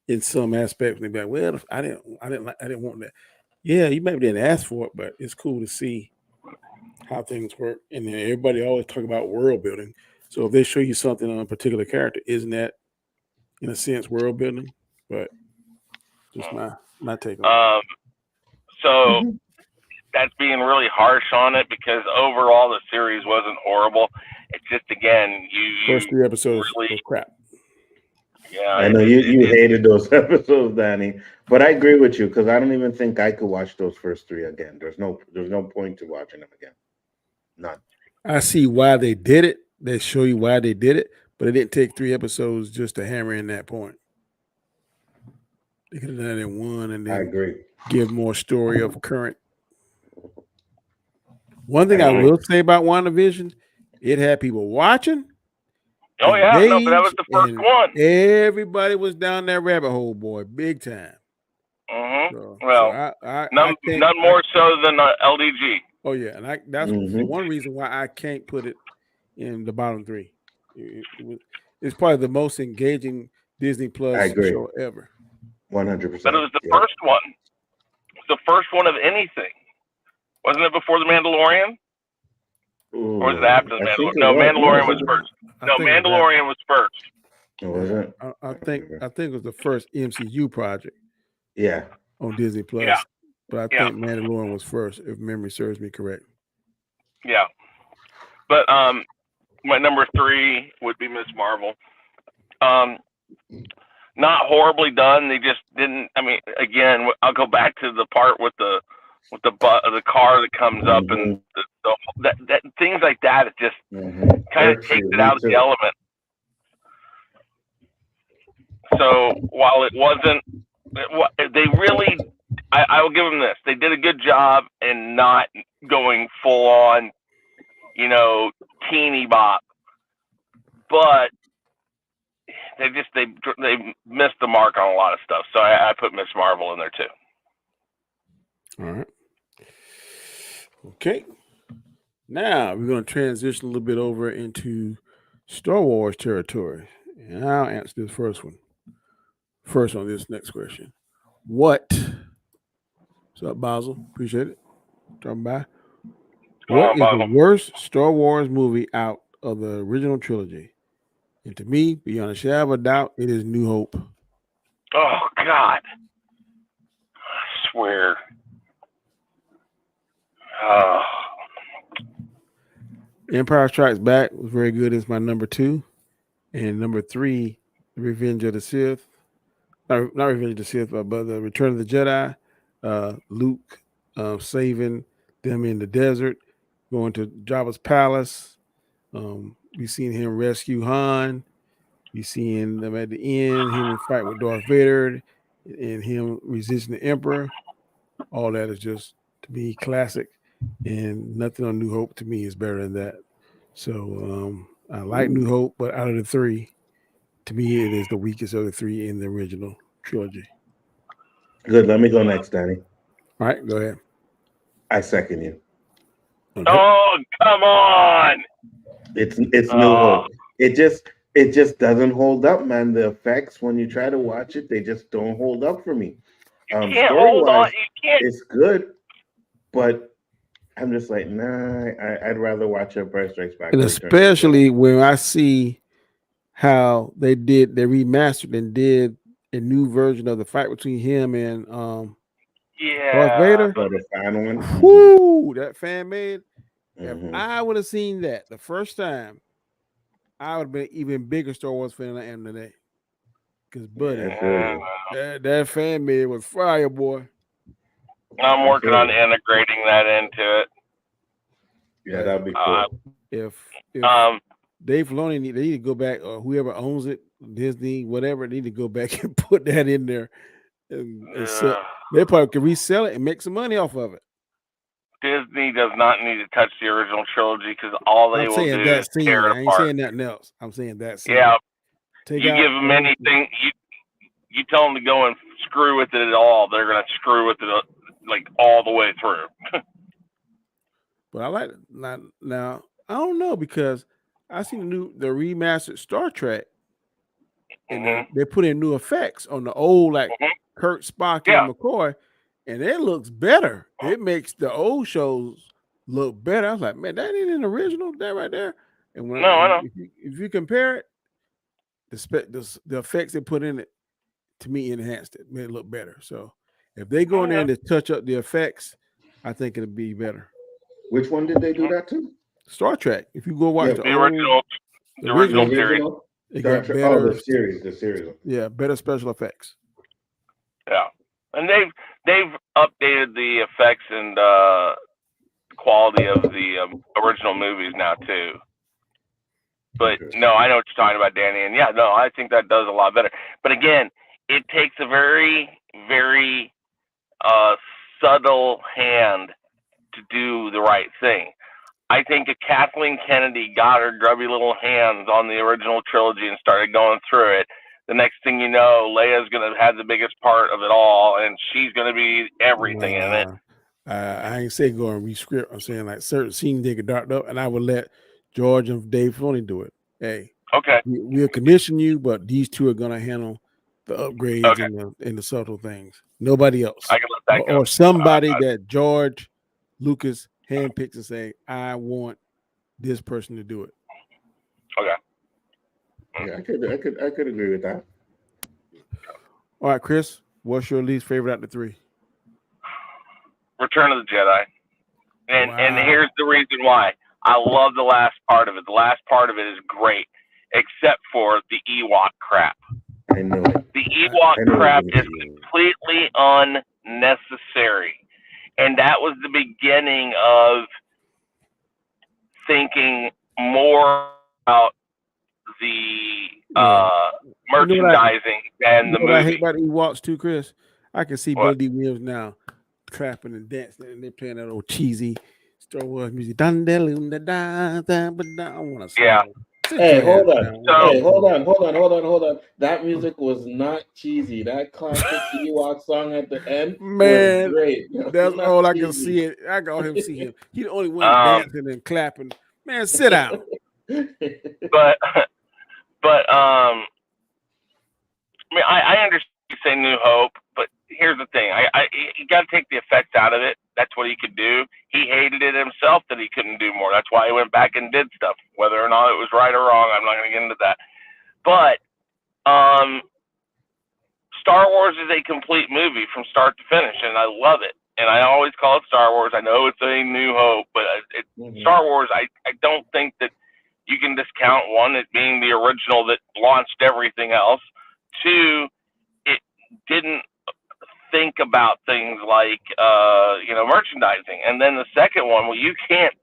S4: in some aspects. They'd be like, well, I didn't want that. Yeah, you maybe didn't ask for it, but it's cool to see how things work. And then everybody always talk about world building. So if they show you something on a particular character, isn't that, in a sense, world building? But just my take on it.
S5: So that's being really harsh on it because overall the series wasn't horrible. It's just, again,
S4: first 3 episodes was crap.
S5: Yeah,
S1: I know you hated those episodes, Danny, but I agree with you because I don't even think I could watch those first 3 again. There's no point to watching them again. None.
S4: I see why they did it. They show you why they did it, but it didn't take 3 episodes just to hammer in that point. They could have done it in 1 and then
S1: I agree.
S4: Give more story of current. One thing I will say about WandaVision, it had people watching.
S5: Oh yeah, no, but that was the first one.
S4: Everybody was down that rabbit hole, boy, big time.
S5: Mm-hmm.
S4: So
S5: none more so than LDG.
S4: Oh yeah, and that's one reason why I can't put it in the bottom 3. It's probably the most engaging Disney Plus show ever.
S1: 100%.
S5: But it was the first one. It was the first one of anything. Wasn't it before The Mandalorian?
S1: Ooh,
S5: or was it after The Mandalorian? No, Mandalorian was first. No, Mandalorian was first.
S1: Was it?
S4: I think it was the first MCU project.
S1: Yeah.
S4: On Disney Plus.
S5: Yeah.
S4: but I think Mandalorian was first, if memory serves me correct.
S5: Yeah. But my number 3 would be Miss Marvel. Not horribly done. They just didn't. I mean, again, I'll go back to the part with the car that comes up and that things like that. It just kind of takes it out of the element. So while it wasn't, they really, I will give them this. They did a good job in not going full on, teeny bop, but they missed the mark on a lot of stuff. So I put Miss Marvel in there too.
S4: All right. Okay. Now we're going to transition a little bit over into Star Wars territory. And I'll answer this first one. First on this next question. What's up, Basil? Appreciate it. Dropping by. What is the worst Star Wars movie out of the original trilogy? And to me, beyond a shadow of a doubt, it is New Hope.
S5: Oh, God. I swear.
S4: Empire Strikes Back was very good. It's my number 2. And number 3, Revenge of the Sith. Not Revenge of the Sith, but the Return of the Jedi. Luke saving them in the desert, going to Jabba's palace. We've seen him rescue Han. You've seen them at the end, him fight with Darth Vader, and him resisting the Emperor. All that is just, to me, classic. And nothing on New Hope to me is better than that. So I like New Hope, but out of the 3, to me, it is the weakest of the 3 in the original trilogy.
S1: Good. Let me go next, Danny.
S4: All right, go ahead.
S1: I second you.
S5: Okay. Oh, come on!
S1: It's New Hope. It just doesn't hold up, man. The effects, when you try to watch it, they just don't hold up for me.
S5: You can't hold on. You can't.
S1: It's good, but I'm just like, nah. I'd rather watch Empire Strikes Back.
S4: And especially when I see how they remastered and did a new version of the fight between him and Darth Vader.
S1: The fan one.
S4: Whoo, that fan made. If I would have seen that the first time, I would have been even bigger Star Wars fan than I am today. Because, buddy, that fan made was fire, boy.
S5: I'm working on integrating that into it.
S1: Yeah, that'd be cool.
S4: If Dave Filoni they need to go back, or whoever owns it, Disney, whatever, they need to go back and put that in there. And sell. They probably could resell it and make some money off of it.
S5: Disney does not need to touch the original trilogy because all they will do is tear it apart.
S4: I ain't saying nothing else. I'm saying that scene.
S5: Yeah. You give them anything, you tell them to go and screw with it at all, they're going to screw with it like all the way through.
S4: But I like it. Now, I don't know, because I seen the remastered Star Trek, and they put in new effects on the old, like Kirk, Spock, and McCoy, and it looks better. It makes the old shows look better. I was like, man, that ain't an original, that right there. And when
S5: I know.
S4: If you compare it, the effects they put in it, to me, enhanced it, made it look better. So if they go in there and they touch up the effects, I think it'll be better.
S1: Which one did they do that to?
S4: Star Trek. If you go watch
S5: the original series.
S1: The series.
S4: Yeah, better special effects.
S5: Yeah, and they've updated the effects and quality of the original movies now too. But no, I know what you're talking about, Danny, and I think that does a lot better. But again, it takes a very, very subtle hand to do the right thing. I think if Kathleen Kennedy got her grubby little hands on the original trilogy and started going through it, the next thing you know, Leia's going to have the biggest part of it all, and she's going to be everything in it.
S4: I ain't saying go and re-script. I'm saying like certain scenes they could darken up, and I would let George and Dave Filoni do it. Hey,
S5: okay,
S4: we'll commission you, but these two are going to handle the upgrades and the subtle things. Nobody else.
S5: I can let that go.
S4: Or somebody that George Lucas handpicks and say, I want this person to do it.
S5: Okay.
S1: Yeah, I could agree with that.
S4: All right, Chris, what's your least favorite out of the 3?
S5: Return of the Jedi. And
S4: Wow.
S5: here's the reason why. I love the last part of it. The last part of it is great, except for the Ewok crap.
S1: I knew it.
S5: The Ewok
S1: I knew it was
S5: crap
S1: gonna
S5: is
S1: be you.
S5: completely unnecessary. And that was the beginning of thinking more about the
S4: Yeah.
S5: merchandising than
S4: You
S5: the
S4: know what I hate
S5: movie.
S4: about Ewoks too, Chris? I can see
S5: What?
S4: Billy D. Williams now clapping and dancing, and they're playing that old cheesy Star Wars music. Dun da da da da da. I want to
S5: Yeah.
S4: slap him. Sit
S6: Hey,
S4: your ass
S6: hold on.
S4: down.
S5: So
S6: Hey, hold on. That music was not cheesy. That classic Ewok song at the end was
S4: Man,
S6: great.
S4: that's
S6: Not
S4: all I can
S6: cheesy.
S4: see. It. I got him see him. He the only one
S5: um
S4: dancing and clapping. Man, sit down.
S5: but but I mean I understand you say New Hope, but here's the thing. I you gotta take the effects out of it. That's what he could do. He hated it himself that he couldn't do more. That's why he went back and did stuff. Whether or not it was right or wrong, I'm not gonna get into that. But um Star Wars is a complete movie from start to finish, and I love it. And I always call it Star Wars. I know it's a New Hope, but Star Wars. I don't think that you can discount one as being the original that launched everything else. Two, it didn't think about things like merchandising. And then the second one, well, you can't.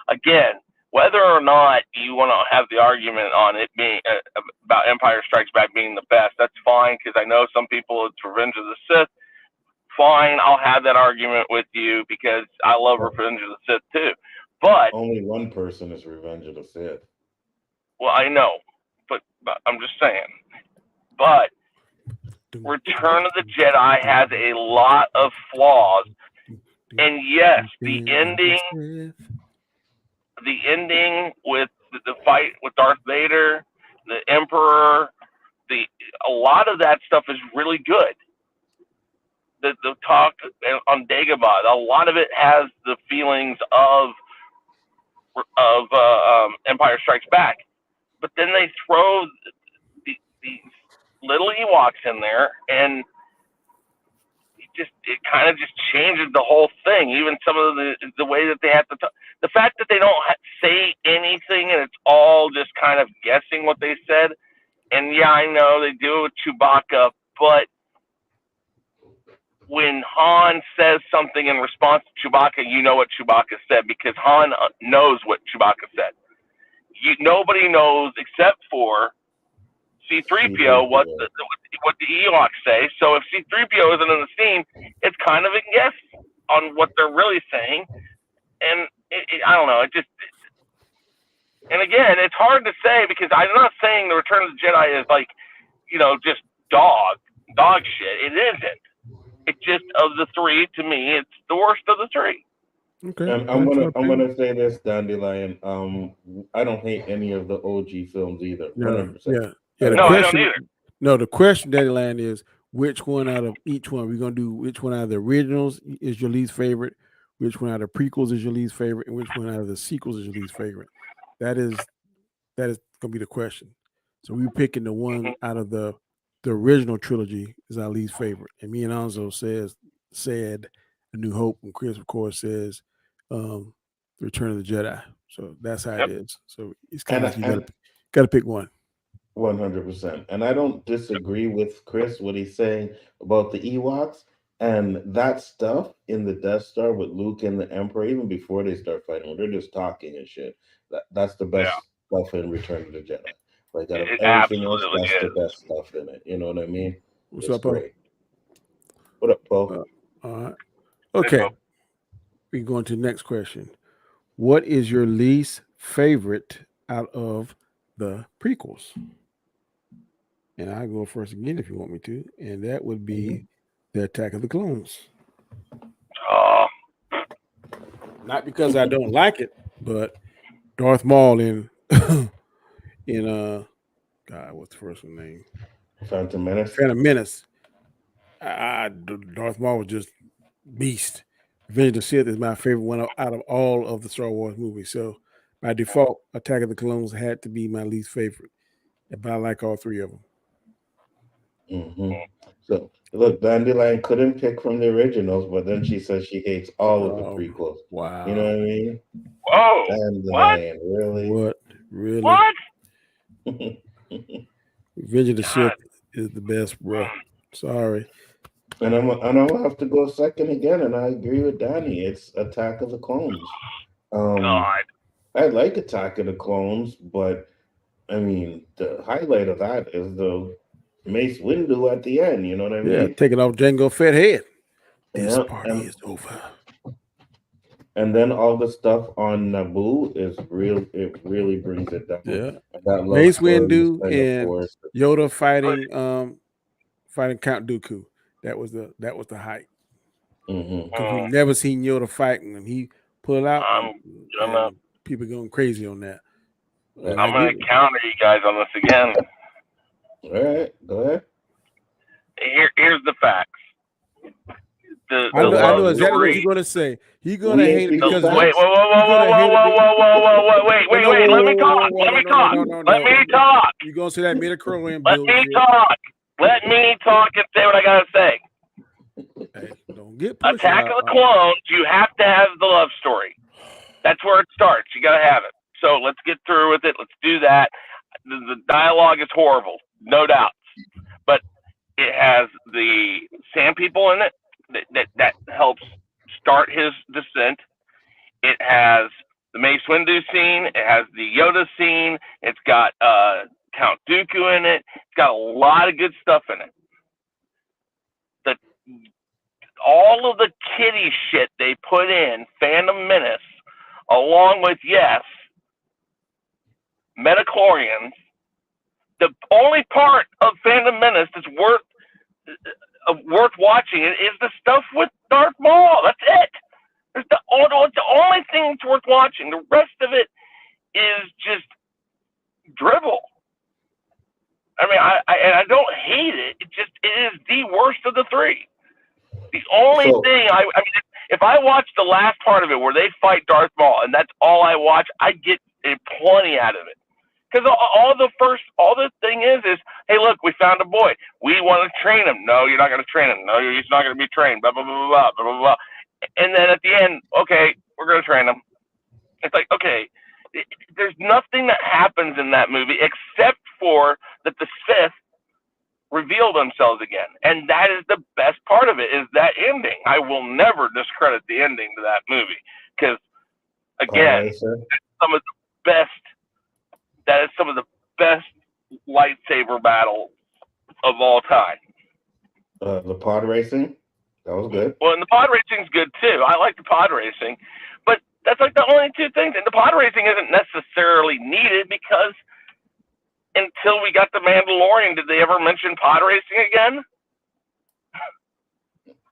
S5: Again, whether or not you want to have the argument on it being about Empire Strikes Back being the best, that's fine because I know some people it's Revenge of the Sith. Fine, I'll have that argument with you because I love Revenge of the Sith too. But
S6: Only one person is Revenge of the Sith.
S5: well, I know, but I'm just saying. But Return of the Jedi has a lot of flaws, and yes, the ending with the fight with Darth Vader, the Emperor, a lot of that stuff is really good. The talk on Dagobah, a lot of it has the feelings of Empire Strikes Back, but then they throw these little Ewoks in there, and it kind of just changes the whole thing. Even some of the way that they have to talk, the fact that they don't say anything and it's all just kind of guessing what they said. And yeah, I know they do it with Chewbacca, but when Han says something in response to Chewbacca, you know what Chewbacca said because Han knows what Chewbacca said. Nobody knows except for C-3PO what the Ewoks say. So if C-3PO isn't in the scene, it's kind of a guess on what they're really saying. And I don't know. And again, it's hard to say because I'm not saying the Return of the Jedi is like, just dog shit. It isn't. It just of the three, to me, it's the worst of the three.
S4: Okay.
S6: And I'm gonna say this, Dandelion. I don't hate any of the OG films either. 100%.
S4: Yeah.
S5: No, I don't either.
S4: No, the question, Dandelion, is which one out of each one we're gonna do? Which one out of the originals is your least favorite? Which one out of the prequels is your least favorite? And which one out of the sequels is your least favorite? That is gonna be the question. So we're picking the one out of the original trilogy is our least favorite. And me and Anzo said A New Hope, and Chris, of course, says Return of the Jedi. So that's how it is. So it's kind of like you gotta pick one.
S6: 100%. And I don't disagree with Chris what he's saying about the Ewoks and that stuff in the Death Star with Luke and the Emperor, even before they start fighting, when they're just talking and shit. That's the best stuff in Return of the Jedi. Like out of everything else, that's the best stuff in it. You know what I mean?
S4: What's
S6: it's
S4: up, Paul?
S6: great. What up, Paul?
S4: All right. Okay. We go into the next question. What is your least favorite out of the prequels? And I go first again if you want me to, and that would be the Attack of the Clones.
S5: Oh.
S4: Not because I don't like it, but Darth Maul in God, what's the first one name?
S6: Phantom Menace.
S4: Darth Maul was just beast. Revenge of the Sith is my favorite one out of all of the Star Wars movies. So by default, Attack of the Clones had to be my least favorite. But I like all three of them.
S6: So look, Dandelion couldn't pick from the originals, but then she says she hates all of the prequels. You know
S4: Wow.
S6: what I mean?
S5: Whoa. What?
S6: Dandelion, really?
S4: What? Really?
S5: What?
S4: Revenge of the
S5: God.
S4: Sith is the best, bro. Sorry.
S6: And I'm have to go second again, and I agree with Danny. It's Attack of the Clones. Um,
S5: God.
S6: I like Attack of the Clones, but I mean the highlight of that is the Mace Windu at the end. You know what I
S4: Yeah,
S6: mean?
S4: taking off Django Fett head. This
S6: Yeah,
S4: party is over.
S6: and then all the stuff on Naboo is real. It really brings it down.
S4: Yeah.
S6: And that love
S4: Mace
S6: story is
S4: Windu
S6: kind of
S4: and
S6: forced.
S4: Yoda fighting Count Dooku. That was the hype. Because we never seen Yoda fighting and he pulled out and people going crazy on that. And
S5: I'm gonna counter you guys on this again.
S6: All right, go ahead.
S5: Here's the facts.
S4: I know exactly
S5: story.
S4: what you're gonna say. He's gonna
S6: We ain't
S4: hate it
S6: speaking
S4: because
S6: facts.
S5: Wait, wait. Let me talk. Let me talk.
S4: You're gonna say that midichlorian
S5: Let me
S4: bullshit.
S5: talk. Let me talk and say what I gotta say.
S4: Hey, don't get pushed.
S5: Attack of the Clones, you have to have the love story. That's where it starts. You gotta have it. So let's get through with it. Let's do that. The dialogue is horrible, no doubt. But it has the sand people in it that helps start his descent. It has the Mace Windu scene. It has the Yoda scene. It's got Count Dooku in it. It's got a lot of good stuff in it. All of the kiddie shit they put in Phantom Menace, along with Metachlorians. The only part of Phantom Menace that's worth watching is the stuff with Darth Maul. That's it. It's the only thing that's worth watching. The rest of it is just dribble. I mean, I don't hate it. It is the worst of the three. The only thing I mean, if I watch the last part of it where they fight Darth Maul and that's all I watch, I get plenty out of it. Because all the thing is, hey, look, we found a boy. We want to train him. No, you're not going to train him. No, he's not going to be trained. Blah, blah, blah, blah, blah, blah, blah. And then at the end, okay, we're going to train him. It's like, okay, there's nothing that happens in that movie except for that the Sith reveal themselves again. And that is the best part of it, is that ending. I will never discredit the ending to that movie. Because, again, some of the best lightsaber battles of all time.
S6: The pod racing, that was good.
S5: Well, and the pod racing's good too. I like the pod racing, but that's like the only two things. And the pod racing isn't necessarily needed because until we got the Mandalorian, did they ever mention pod racing again?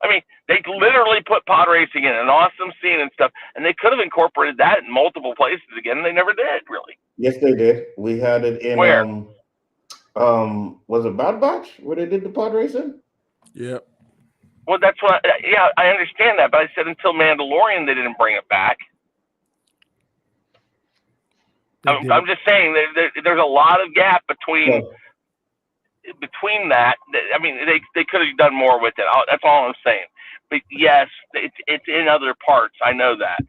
S5: I mean, they literally put pod racing in an awesome scene and stuff, and they could have incorporated that in multiple places again, and they never did, really.
S6: Yes, they did. We had it in
S5: where?
S6: Was it Bad Batch where they did the pod racing?
S4: Yep.
S5: Well, that's what. Yeah, I understand that, but I said until Mandalorian, they didn't bring it back. I'm just saying there's a lot of gap between that. I mean, they could have done more with it. That's all I'm saying. But yes, it's in other parts. I know that.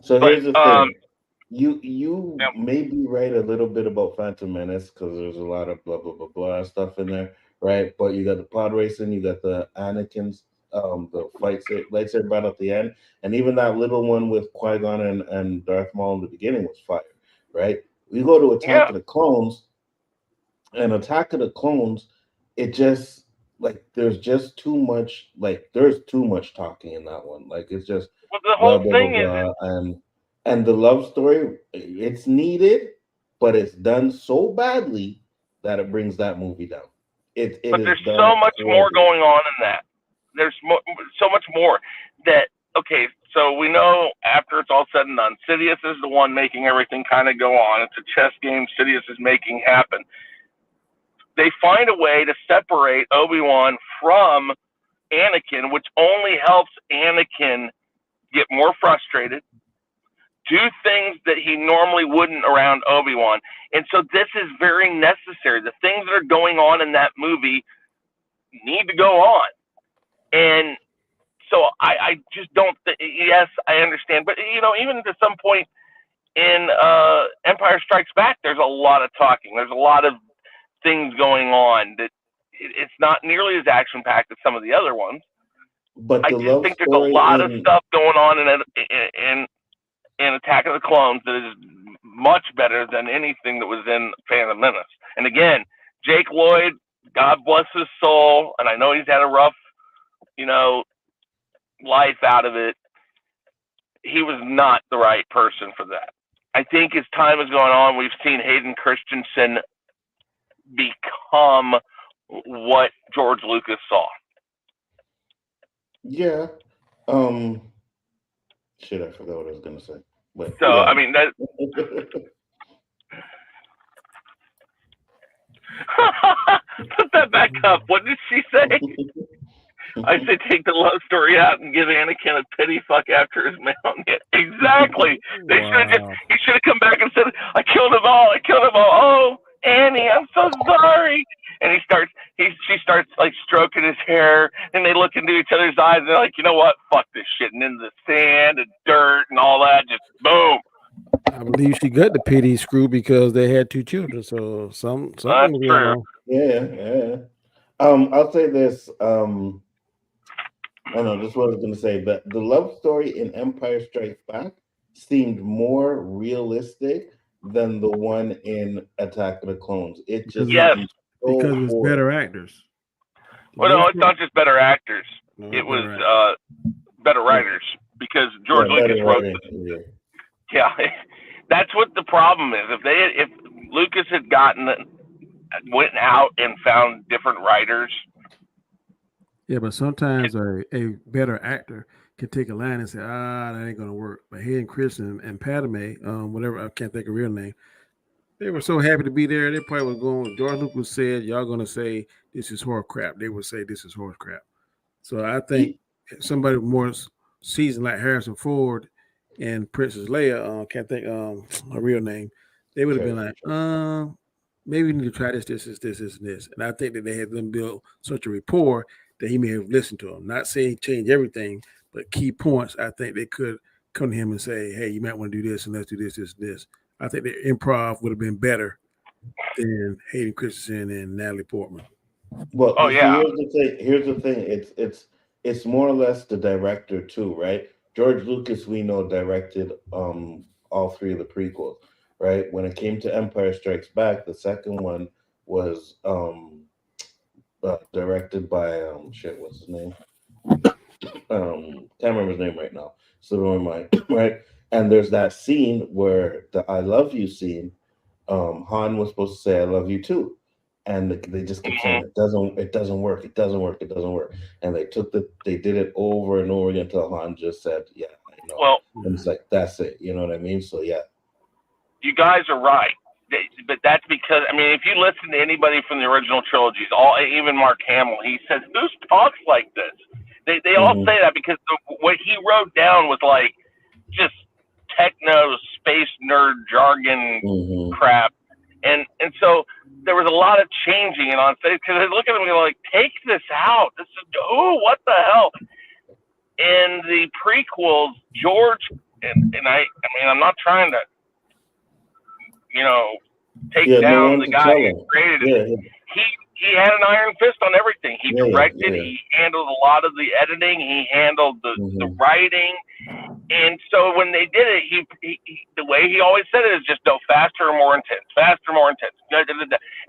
S6: So here's the thing. You may be right a little bit about Phantom Menace because there's a lot of blah blah blah blah stuff in there, right? But you got the pod racing, you got the Anakin's, the lightsaber battle at the end, and even that little one with Qui-Gon and Darth Maul in the beginning was fire, right? We go to Attack of the Clones, and Attack of the Clones, it just there's just too much there's too much talking in that one. Like it's just
S5: the whole thing is.
S6: And the love story, it's needed, but it's done so badly that it brings that movie down. But
S5: there's so much more going on in that. There's so much more that, okay, so we know after it's all said and done, Sidious is the one making everything kind of go on. It's a chess game Sidious is making happen. They find a way to separate Obi-Wan from Anakin, which only helps Anakin get more frustrated, do things that he normally wouldn't around Obi-Wan. And so this is very necessary. The things that are going on in that movie need to go on. And so I just don't. Yes, I understand, but even to some point in Empire Strikes Back, there's a lot of talking. There's a lot of things going on that it's not nearly as action packed as some of the other ones.
S6: But
S5: I
S6: the
S5: just
S6: love
S5: think there's a
S6: story
S5: lot of
S6: in
S5: stuff going on in Attack of the Clones that is much better than anything that was in Phantom Menace. And again, Jake Lloyd, God bless his soul, and I know he's had a rough, life out of it. He was not the right person for that. I think as time has gone on, we've seen Hayden Christensen become what George Lucas saw.
S6: yeah. Shit, I forgot what I was gonna say. But
S5: So
S6: yeah.
S5: I mean that. Put that back up. What did she say? I say take the love story out and give Anakin a pity fuck after his mountain. Exactly. They should have he should have come back and said, I killed them all. Oh, Annie, I'm so sorry. And she starts like stroking his hair, and they look into each other's eyes and they're like, you know what? Fuck this shit. And in the sand and dirt and all that, just boom.
S4: I believe she got the pity screw because they had 2 children. So something
S5: That's
S4: was going
S5: true.
S4: on.
S6: Yeah. I'll say this. I know this is what I was going to say, but the love story in Empire Strikes Back seemed more realistic than the one in Attack of the Clones. It just
S5: Yes.
S6: seemed
S4: Because
S6: so
S4: it's
S6: forced.
S4: better actors.
S5: Well, no, it's not just better actors.
S4: No,
S5: It was better writers because George Lucas wrote it. Yeah, that's what the problem is. If Lucas had went out and found different writers.
S4: Yeah, but sometimes a better actor can take a line and say, that ain't gonna work. But Hayden Christensen and Padme, whatever, I can't think of real name, they were so happy to be there. They probably was going. George Lucas said, "Y'all gonna say this is horse crap." They would say this is horse crap. So I think somebody more seasoned like Harrison Ford and Princess Leia, can't think her real name, they would have been like, maybe we need to try this, and this. And I think that they had them build such a rapport that he may have listened to them. Not saying change everything, but key points. I think they could come to him and say, "Hey, you might want to do this, and let's do this, this, and this." I think the improv would have been better than Hayden Christensen and Natalie Portman.
S6: Well,
S5: Oh, yeah.
S6: Here's the thing. It's more or less the director too, right? George Lucas, we know, directed all 3 of the prequels, right? When it came to Empire Strikes Back, the second one was directed by what's his name? Can't remember his name right now. So don't mind, right? And there's that scene where the "I love you" scene. Han was supposed to say "I love you too," and they just kept saying it doesn't work, and they did it over and over again until Han just said, "Yeah, I know."
S5: Well,
S6: and it's like that's it. You know what I mean? So yeah,
S5: you guys are right. But that's because, I mean, if you listen to anybody from the original trilogies, even Mark Hamill, he says, "Who talks like this?" They all say that because what he wrote down was like just techno space nerd jargon crap, and so there was a lot of changing and on stage because they look at him and go like, "Take this out. This is what the hell." In the prequels, George and I mean, I'm not trying to take down the guy who created it. He had an iron fist on everything. He directed. He handled a lot of the editing. He handled the writing. And so when they did it, he the way he always said it is just go faster or more intense, faster, more intense.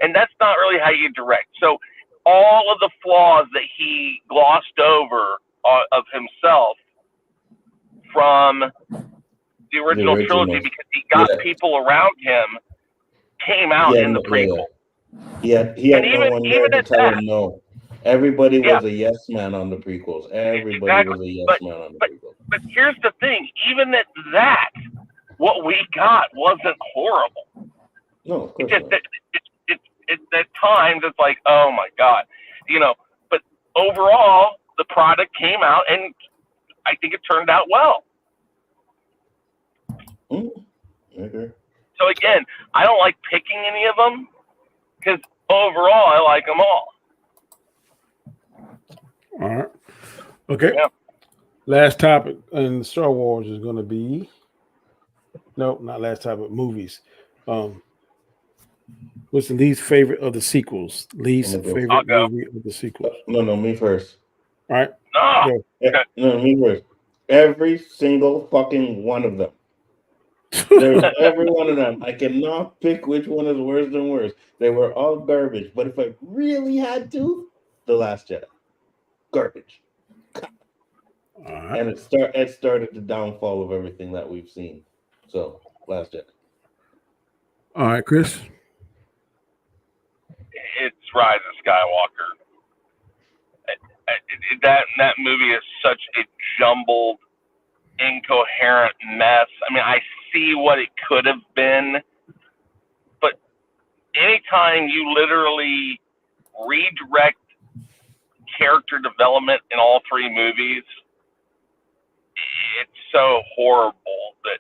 S5: And that's not really how you direct. So all of the flaws that he glossed over of himself from the original trilogy because he got people around him came out in the prequel.
S6: He had no one there to tell him no. Everybody was a yes man on the prequels. Everybody was a yes man on the prequels.
S5: But here's the thing: even at that, what we got wasn't horrible.
S6: No, of course
S5: not.
S6: It
S5: at times it's like, oh my god, But overall, the product came out, and I think it turned out well.
S6: Okay.
S5: So again, I don't like picking any of them because overall I like them all.
S4: All right. Okay.
S5: Yeah.
S4: Last topic in Star Wars is going to be not last topic. Movies. Um, what's the least favorite of the sequels?
S6: I'm
S4: Least
S6: gonna go.
S5: I'll
S4: favorite
S5: go.
S4: movie of the sequels.
S6: No, me first.
S4: All right.
S5: No.
S4: Go.
S5: Okay.
S6: No, me first. Every single fucking one of them. There's every one of them. I cannot pick which one is worse than worse. They were all garbage. But if I really had to, The Last Jedi, garbage.
S4: All right.
S6: And it started the downfall of everything that we've seen. So Last Jedi.
S4: All right, Chris.
S5: It's Rise of Skywalker. That movie is such a jumbled, incoherent mess. I mean, I see what it could have been, but anytime you literally redirect character development in all three movies, it's so horrible that.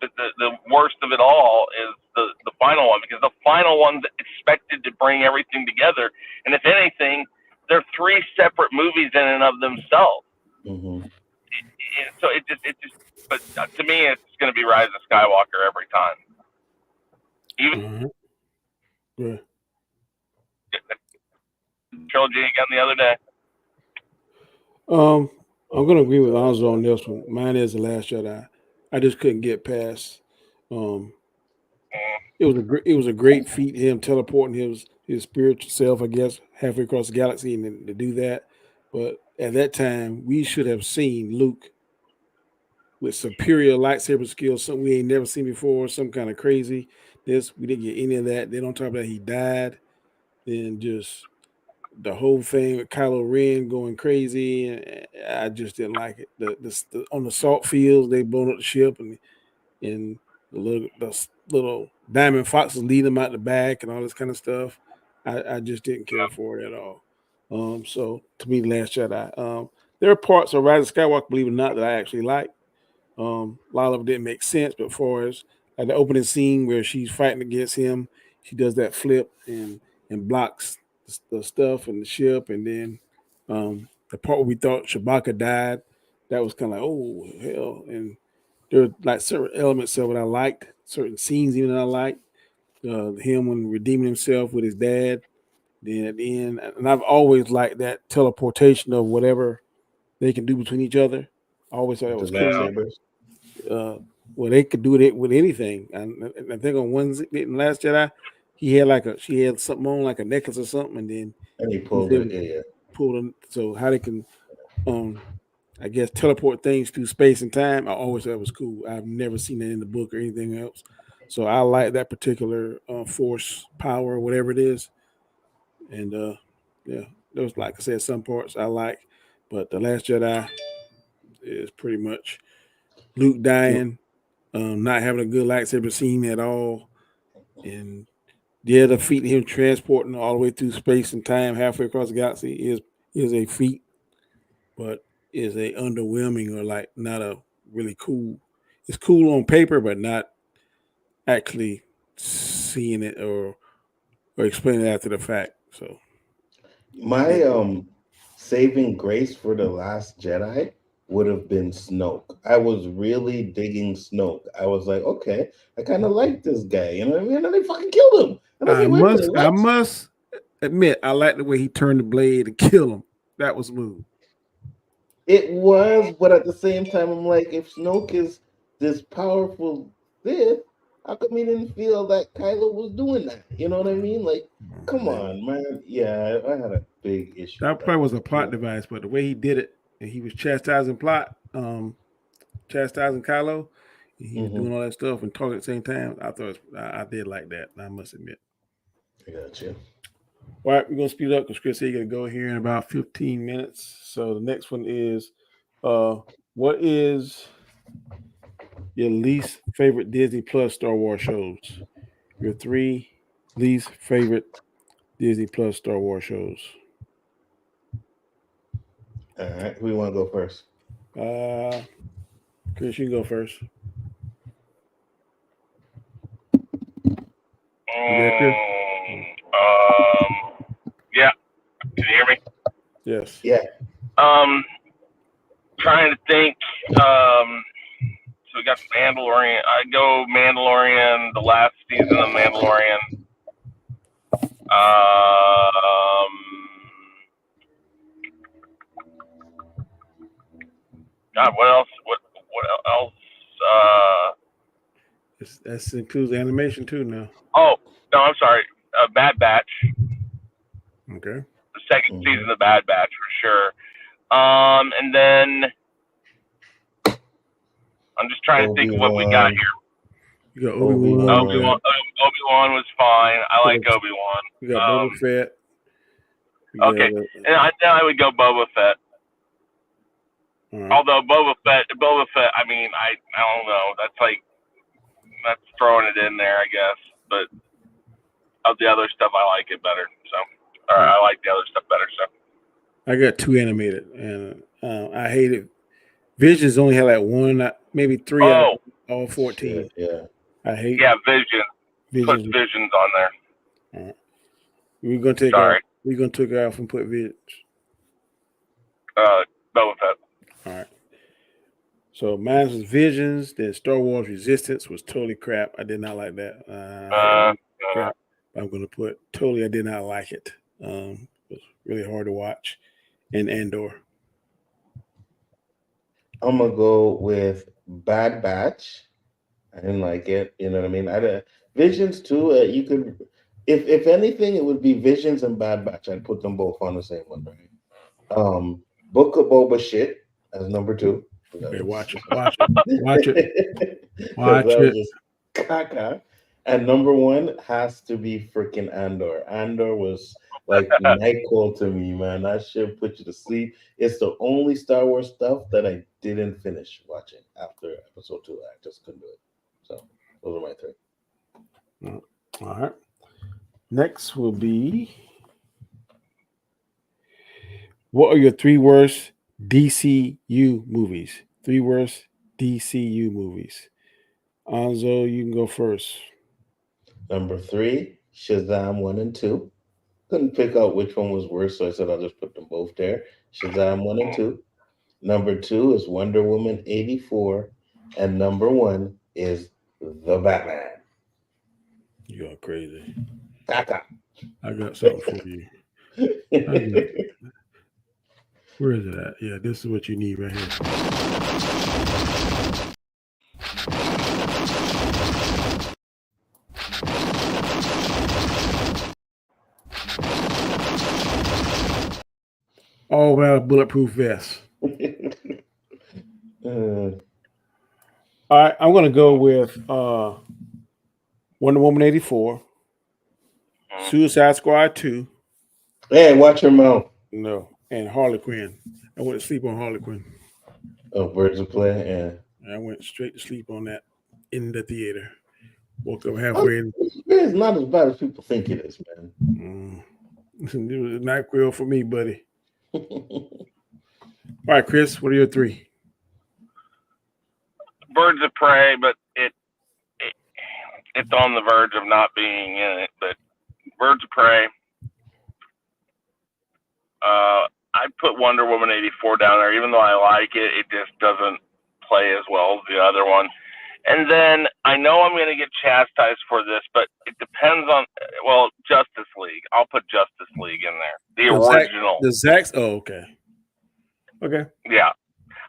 S5: But the worst of it all is the final one, because the final one's expected to bring everything together, and if anything, they're three separate movies in and of themselves.
S6: Mm-hmm.
S5: So it just. But to me, it's going to be Rise of Skywalker every time. Even
S4: Good.
S5: the trilogy again the other day.
S4: I'm gonna agree with Alonzo on this one. Mine is The Last Jedi. I just couldn't get past. Um, it was a great feat him teleporting his spiritual self, I guess, halfway across the galaxy and to do that. But at that time, we should have seen Luke with superior lightsaber skills, something we ain't never seen before, some kind of crazy. This we didn't get any of that. Then on top of that, he died. Then just the whole thing with Kylo Ren going crazy, and I just didn't like it. The on the salt fields, they blown up the ship, and the little diamond foxes lead them out the back and all this kind of stuff. I just didn't care for it at all. So to me, Last Jedi. There are parts of Rise of Skywalker, believe it or not, that I actually like. A lot of it didn't make sense, but far as like the opening scene where she's fighting against him, she does that flip and blocks the stuff and the ship, and then the part where we thought Chewbacca died, that was kind of like, oh hell. And there were like certain elements of it I liked, certain scenes even I liked. Him when redeeming himself with his dad. Then at the end, and I've always liked that teleportation of whatever they can do between each other. I always thought that
S6: The
S4: was cool.
S6: lightsabers.
S4: Well, they could do it with anything. And I think on one in Last Jedi, he had she had something on like a necklace or something, and then
S6: And he
S4: he's
S6: pulled
S4: able
S6: it.
S4: to
S6: Yeah,
S4: pull them. So how they can, I guess, teleport things through space and time. I always thought it was cool. I've never seen that in the book or anything else. So I like that particular force power, whatever it is. And yeah, there was like I said, some parts I like, but the Last Jedi is pretty much Luke
S6: yeah.
S4: dying, not having a good lightsaber scene at all, and yeah, the feat of him transporting all the way through space and time halfway across the galaxy is a feat, but is a underwhelming or like not a really cool. It's cool on paper, but not actually seeing it or explaining it after the fact. So
S6: My
S4: that
S6: saving grace for The Last Jedi would have been Snoke. I was really digging Snoke. I was like, okay, I kind of like this guy. You know what I mean? And they fucking killed him. And I was like, wait a minute,
S4: I
S6: what?
S4: must admit I like the way he turned the blade to kill him. That was smooth.
S6: It was, but at the same time, I'm like, if Snoke is this powerful Sith, how come he didn't feel that Kylo was doing that? You know what I mean? Like, come on, man. Yeah, I had a big issue with
S4: That
S6: that
S4: probably was a
S6: one.
S4: plot device, but the way he did it, and he was chastising Kylo, and he was
S6: Mm-hmm.
S4: doing all that stuff and talking at the same time. I did like that. I must admit.
S6: I got you.
S4: All right, we're gonna speed it up because Chris said you gotta go here in about 15 minutes. So the next one is, uh, what is your least favorite Disney Plus Star Wars shows? Your three least favorite Disney Plus Star Wars shows.
S6: All right, who you want to go first?
S4: Chris, you can go first. You there, Chris?
S5: Yeah. Can you hear me?
S4: Yes.
S6: Yeah.
S5: Trying to think. So we got Mandalorian. I go Mandalorian, the last season of Mandalorian. God, what else? What else?
S4: That includes animation too now.
S5: Oh no, I'm sorry. Bad Batch.
S4: Okay.
S5: The second season of Bad Batch for sure. And then I'm just trying to think of what we got here.
S4: You got Obi-Wan.
S5: Obi-Wan was fine. I like Obi-Wan.
S4: You got Boba Fett.
S5: Okay, and I would go Boba Fett. Right. Although Boba Fett, I mean, I don't know. That's throwing it in there, I guess. But of the other stuff, I like it better. So, I like the other stuff better. So,
S4: I got 2 animated, and I hate it. Visions only had like 1, maybe 3 out of all 14.
S6: Shit, yeah.
S4: I hate.
S5: Yeah, Vision. Put Visions on there.
S4: All right. We're gonna take it off and put Visions.
S5: Boba Fett.
S4: All right. So mine was Visions. Then Star Wars Resistance was totally crap. I did not like that. Crap. I'm gonna put totally. I did not like it. It was really hard to watch. And Andor.
S6: I'm gonna go with Bad Batch. I didn't like it. You know what I mean? Visions too. You could, if anything, it would be Visions and Bad Batch. I'd put them both on the same one, right? Book of Boba shit as number 2.
S4: Okay, watch it. Just
S6: caca. And number 1 has to be freaking Andor. Andor was like NyQuil to me, man. That shit put you to sleep. It's the only Star Wars stuff that I didn't finish watching after episode 2. I just couldn't do it. So those are my 3.
S4: All right. Next will be, what are your 3 worst DCU movies? 3 worst DCU movies. Anzo, you can go first.
S6: Number 3, Shazam 1 and 2. Couldn't pick out which one was worse, so I said I'll just put them both there. Shazam 1 and 2. Number 2 is Wonder Woman 84. And number 1 is The Batman.
S4: You are crazy.
S6: Caca.
S4: I got something for you. Where is it at? Yeah, this is what you need right here. All about a bulletproof vest. All right, I'm going to go with Wonder Woman 84, Suicide Squad 2.
S6: Hey, watch your mouth.
S4: No, and Harley Quinn. I went to sleep on Harley Quinn.
S6: Oh, Birds of Prey, yeah.
S4: I went straight to sleep on that in the theater. Woke up halfway in.
S6: It's not as bad as people think it is, man.
S4: It was a NyQuil for me, buddy. All right, Chris, what are your 3?
S5: Birds of Prey, but it's on the verge of not being in it. But Birds of Prey. I put Wonder Woman 84 down there, even though I like it. It just doesn't play as well as the other one. And then I know I'm going to get chastised for this, but it depends on, Justice League. I'll put Justice League in there. The original.
S4: Okay. Okay.
S5: Yeah.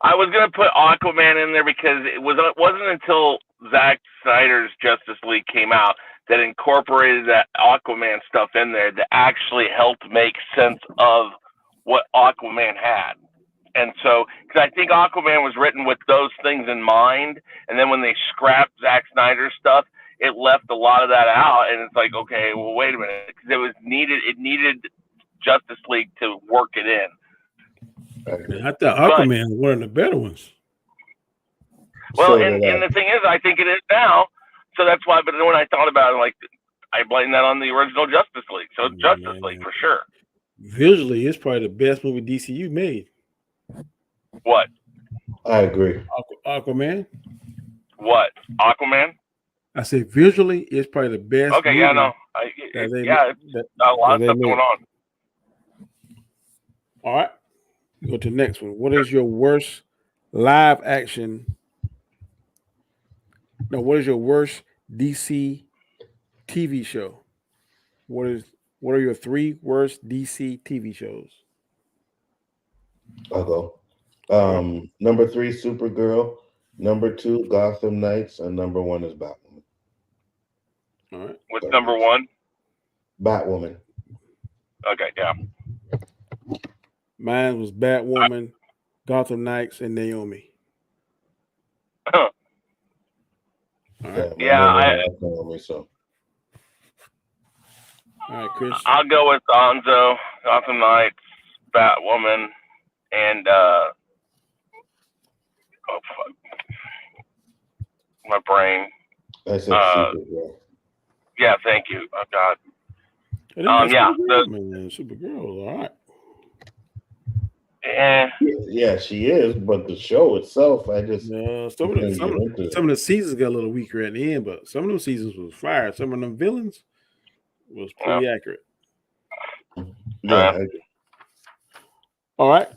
S5: I was going to put Aquaman in there because it wasn't until Zack Snyder's Justice League came out that incorporated that Aquaman stuff in there that actually helped make sense of what Aquaman had. And so, because I think Aquaman was written with those things in mind, and then when they scrapped Zack Snyder's stuff, it left a lot of that out, and it's like, okay, well, wait a minute, because it needed Justice League to work it in.
S4: I thought Aquaman was one of the better ones.
S5: Well, and the thing is, I think it is now, so that's why, but when I thought about it, like, I blame that on the original Justice League, so it's Justice League for sure.
S4: Visually, it's probably the best movie DCU made.
S5: What?
S6: I agree.
S4: Aquaman.
S5: What? Aquaman?
S4: I say visually, it's probably the best.
S5: Okay, yeah, no. It's a lot of stuff going on.
S4: All right. Go to the next one. What is your worst live action? No, what is your worst DC TV show? What are your 3 worst DC TV shows?
S6: I'll go.
S4: All right.
S6: Number 3, Supergirl. Number 2, Gotham Knights, and number 1 is Batwoman.
S4: All right.
S5: What's number 1?
S6: Batwoman.
S5: Okay, yeah.
S4: Mine was Batwoman, Gotham Knights, and Naomi.
S5: All
S4: right.
S5: Yeah,
S6: Naomi, so.
S4: All right, Chris.
S5: I'll go with Onzo, Gotham Knights, Batwoman, and oh fuck, my brain.
S6: I said Supergirl.
S5: Yeah, thank you. Oh God.
S4: Yeah.
S5: Supergirl,
S4: Supergirl, all right.
S6: Yeah, she is, but the show itself, I just
S4: some of the seasons got a little weaker at the end, but some of those seasons was fire. Some of them villains was pretty accurate.
S6: Yeah.
S4: All right.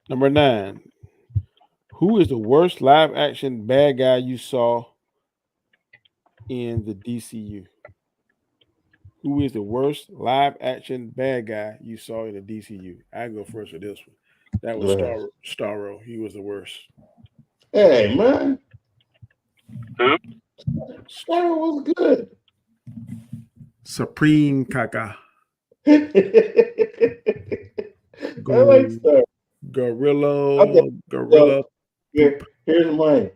S4: Number 9. Who is the worst live action bad guy you saw in the DCU? Who is the worst live action bad guy you saw in the DCU? I go first with this one. That was Starro. He was the worst.
S6: Hey, man.
S5: Who?
S6: Starro was good.
S4: Supreme Kaka.
S6: I like Starro.
S4: Gorilla.
S6: Here's mine.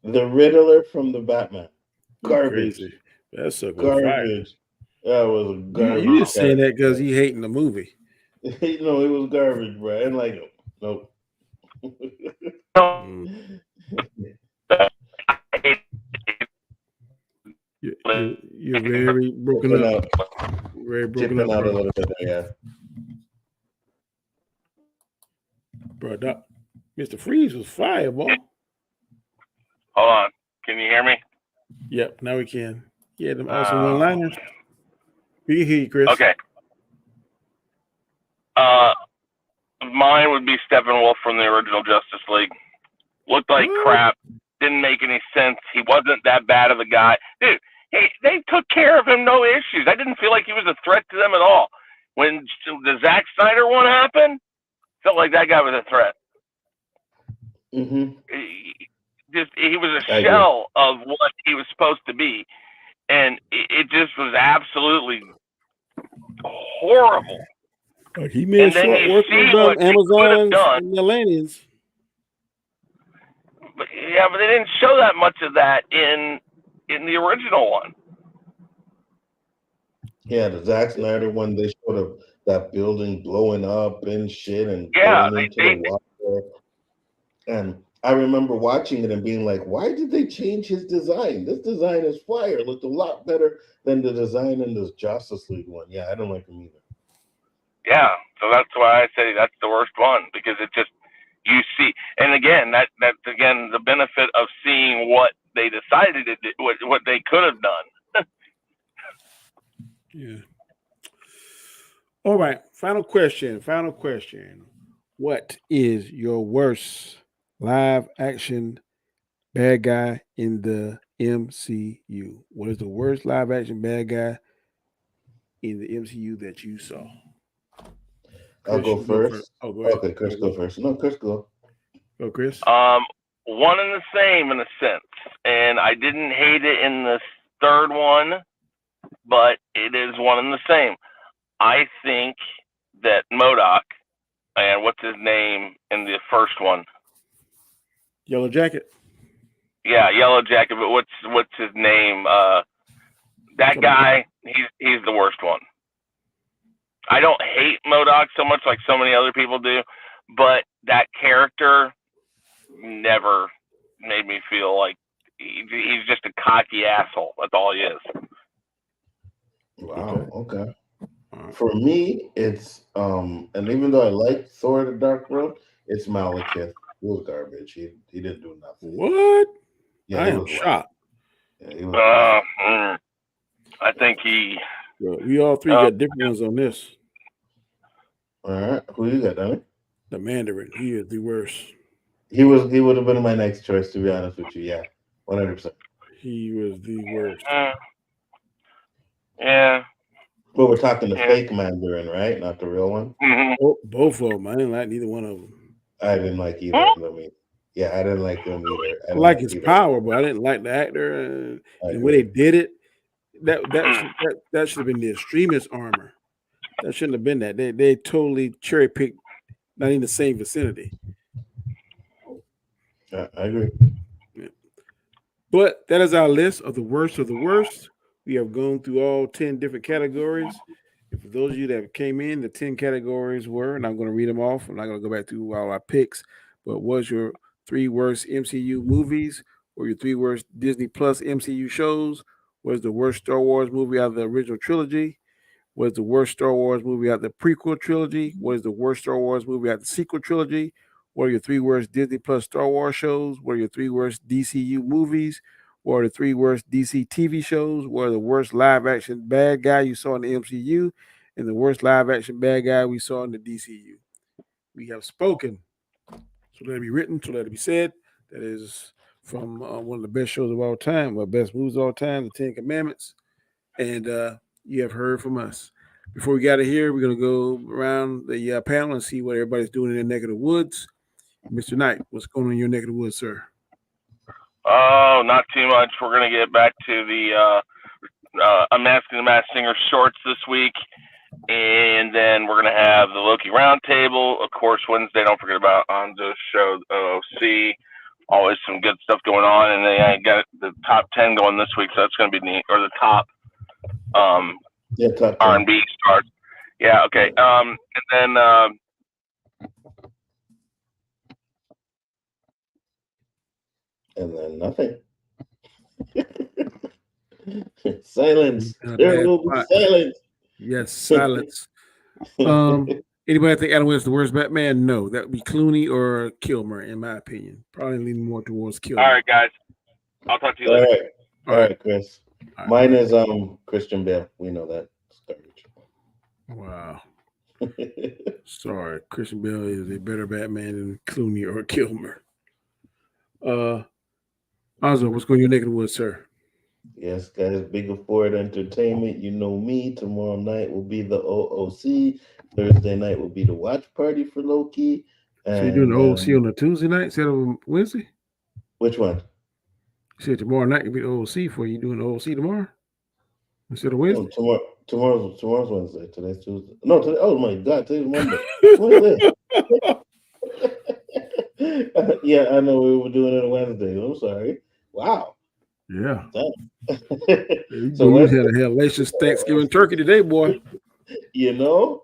S6: The Riddler from the Batman. Garbage.
S4: Crazy. That's a
S6: garbage. That was garbage.
S4: You just saying that because he hating the movie.
S6: No, it was garbage, bro. I didn't like it. Nope.
S4: You're very broken up. Very broken up.
S6: Out a little bit there, yeah.
S4: Bro, Mr. Freeze was fire, boy.
S5: Hold on. Can you hear me?
S4: Yep, now we can. Yeah, them awesome one-liners. We can hear you, Chris.
S5: Okay. Mine would be Steppenwolf from the original Justice League. Looked like crap. Didn't make any sense. He wasn't that bad of a guy. Dude, they took care of him, no issues. I didn't feel like he was a threat to them at all. When the Zack Snyder one happened, felt like that guy was a threat.
S6: Mm-hmm.
S5: He was a shell of what he was supposed to be. And it just was absolutely horrible.
S4: He made short work with Amazon and the Atlanteans.
S5: But they didn't show that much of that in the original one.
S6: Yeah, the Zack Snyder one, they showed that building blowing up and shit and
S5: going
S6: into the water. And I remember watching it and being like, why did they change his design? This design is fire. It looked a lot better than the design in this Justice League one. Yeah, I don't like him either.
S5: Yeah, so that's why I say that's the worst one, because it just, you see, and again, that's again the benefit of seeing what they decided to do, what they could have done.
S4: Yeah. All right, final question. What is your worst live action bad guy in the MCU? What is the worst live action bad guy in the MCU that you saw?
S6: I'll go first.
S4: Go ahead.
S6: Okay, Chris, go first. No, Chris, go.
S4: Go, Chris.
S5: One and the same in a sense, and I didn't hate it in the third one, but it is one and the same. I think that MODOK, and what's his name in the first one?
S4: Yellow Jacket.
S5: Yeah, Yellow Jacket. But what's his name? That guy. He's the worst one. I don't hate MODOK so much like so many other people do, but that character never made me feel like he's just a cocky asshole. That's all he is.
S6: Wow. Okay. For me, it's and even though I like Thor: The Dark World, it's Malekith. He was garbage. He didn't do nothing.
S4: What?
S6: Yeah,
S4: I am shocked.
S6: Yeah, he was
S5: I think he.
S4: Well, we all three got different ones on this.
S6: All right, who you got, Danny?
S4: The Mandarin. He is the worst.
S6: He would have been my next choice, to be honest with you. Yeah, 100%.
S4: He was the worst.
S5: Yeah.
S6: But we're talking the
S5: Yeah.
S6: fake Mandarin, right? Not the real one.
S5: Mm-hmm.
S4: Oh, both of them. I didn't like neither one of them.
S6: I didn't like either of them. Yeah, I didn't like them either.
S4: I like his power, but I didn't like the actor and the way they did it. That should have been the extremist armor. That shouldn't have been that. They totally cherry picked, not in the same vicinity.
S6: I agree.
S4: Yeah. But that is our list of the worst of the worst. We have gone through all 10 different categories. And for those of you that came in, the 10 categories were, and I'm going to read them off. I'm not going to go back through all our picks, but was your 3 worst MCU movies or your 3 worst Disney Plus MCU shows? Was the worst Star Wars movie out of the original trilogy? Was the worst Star Wars movie out of the prequel trilogy? Was the worst Star Wars movie out of the sequel trilogy? What are your 3 worst Disney Plus Star Wars shows? What are your 3 worst DCU movies? What are the 3 worst DC TV shows? What are the worst live action bad guy you saw in the MCU? And the worst live action bad guy we saw in the DCU? We have spoken. So let it be written, so let it be said. That is from one of the best shows of all time, or best movies of all time, The 10 Commandments. And you have heard from us. Before we get out of here, we're going to go around the panel and see what everybody's doing in their neck of the woods. Mr. Knight, what's going on in your neck of the woods, sir?
S5: Oh, not too much. We're going to get back to the Unmasking the Masked Singer shorts this week. And then we're going to have the Loki Roundtable. Of course, Wednesday, don't forget about Anzo's show, OOC. Always some good stuff going on. And they got the top 10 going this week, so that's going to be neat. Or the top
S6: top
S5: R&B stars. Yeah, okay. And then
S6: nothing. Silence. There will be silence.
S4: Yes, silence. Anybody think Adam West is the worst Batman? No, that would be Clooney or Kilmer, in my opinion. Probably leaning more towards Kilmer.
S5: All right, guys. I'll talk to you later.
S6: All right, Chris. All right. Mine is Christian Bale. We know that.
S4: Wow. Sorry, Christian Bale is a better Batman than Clooney or Kilmer. Ozo, what's going on your neck of the woods, sir?
S6: Yes, guys, Biggaford Entertainment. You know me. Tomorrow night will be the OOC. Thursday night will be the watch party for Loki. And,
S4: so you're doing the OOC on a Tuesday night instead of Wednesday?
S6: Which one?
S4: You said tomorrow night will be the OOC for you doing the OOC tomorrow instead of Wednesday?
S6: No, tomorrow's Wednesday. Today's Tuesday. No, today. Oh my God, today's Monday. Yeah, I know we were doing it on Wednesday. I'm sorry. Wow.
S4: Yeah.
S6: So
S4: we had a hellacious Thanksgiving turkey today, boy.
S6: You know?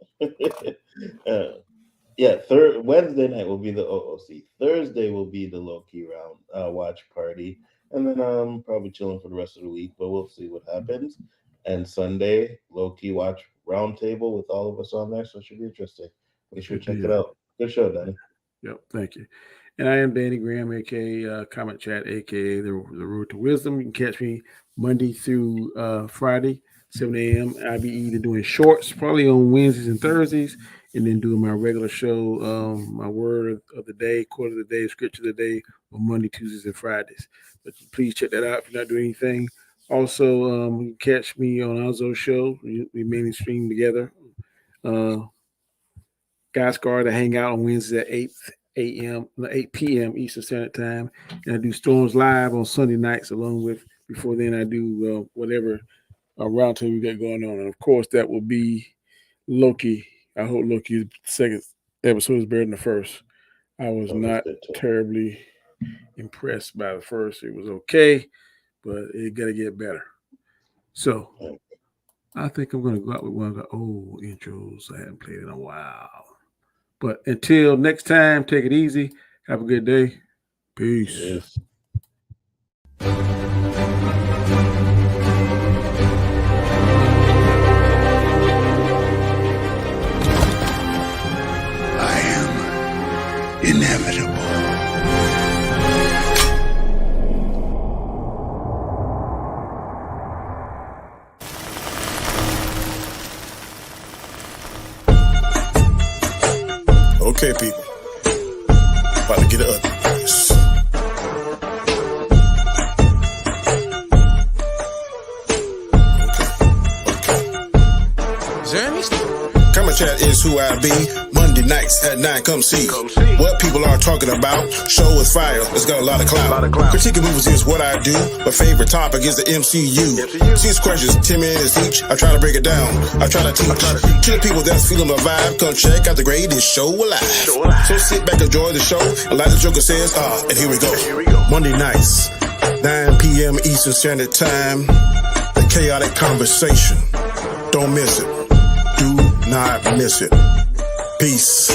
S6: Wednesday night will be the OOC. Thursday will be the Loki round watch party. And then I'm probably chilling for the rest of the week, but we'll see what happens. And Sunday, Loki watch roundtable with all of us on there, so it should be interesting. Make sure to check it out. Good show, Danny.
S4: Yep, thank you. And I am Danny Graham, aka Comment Chat, aka the Road to Wisdom. You can catch me Monday through Friday, 7 a.m. I'll be either doing shorts, probably on Wednesdays and Thursdays, and then doing my regular show, my word of the day, quote of the day, scripture of the day on Monday, Tuesdays, and Fridays. But please check that out if you're not doing anything. Also, you can catch me on Alzo's show. We mainly stream together. Guys Guard to hang out on Wednesday at 8 p.m. Eastern Standard Time. And I do Storms Live on Sunday nights along with, before then I do whatever roundtable we got going on. And of course, that will be Loki. I hope Loki's second episode is better than the first. I was not terribly impressed by the first. It was okay, but it got to get better. So I think I'm going to go out with one of the old intros I haven't played in a while. But until next time, take it easy. Have a good day. Peace.
S6: Yes.
S3: I am inevitable.
S2: Okay, people. About to get it up. Come and chat is who I be. Monday nights at 9, come see what people are talking about. Show is fire, it's got a lot of clout. Critiquing movies is what I do. My favorite topic is the MCU. 6 questions, 10 minutes each. I try to break it down, I try to teach. To the people that's feeling my vibe, come check out the greatest show alive. So sit back, enjoy the show, and like the Joker says, and here we go. Monday nights, 9 p.m. Eastern Standard Time. The Khaotic Conversation. Don't miss it. Do not miss it. Peace.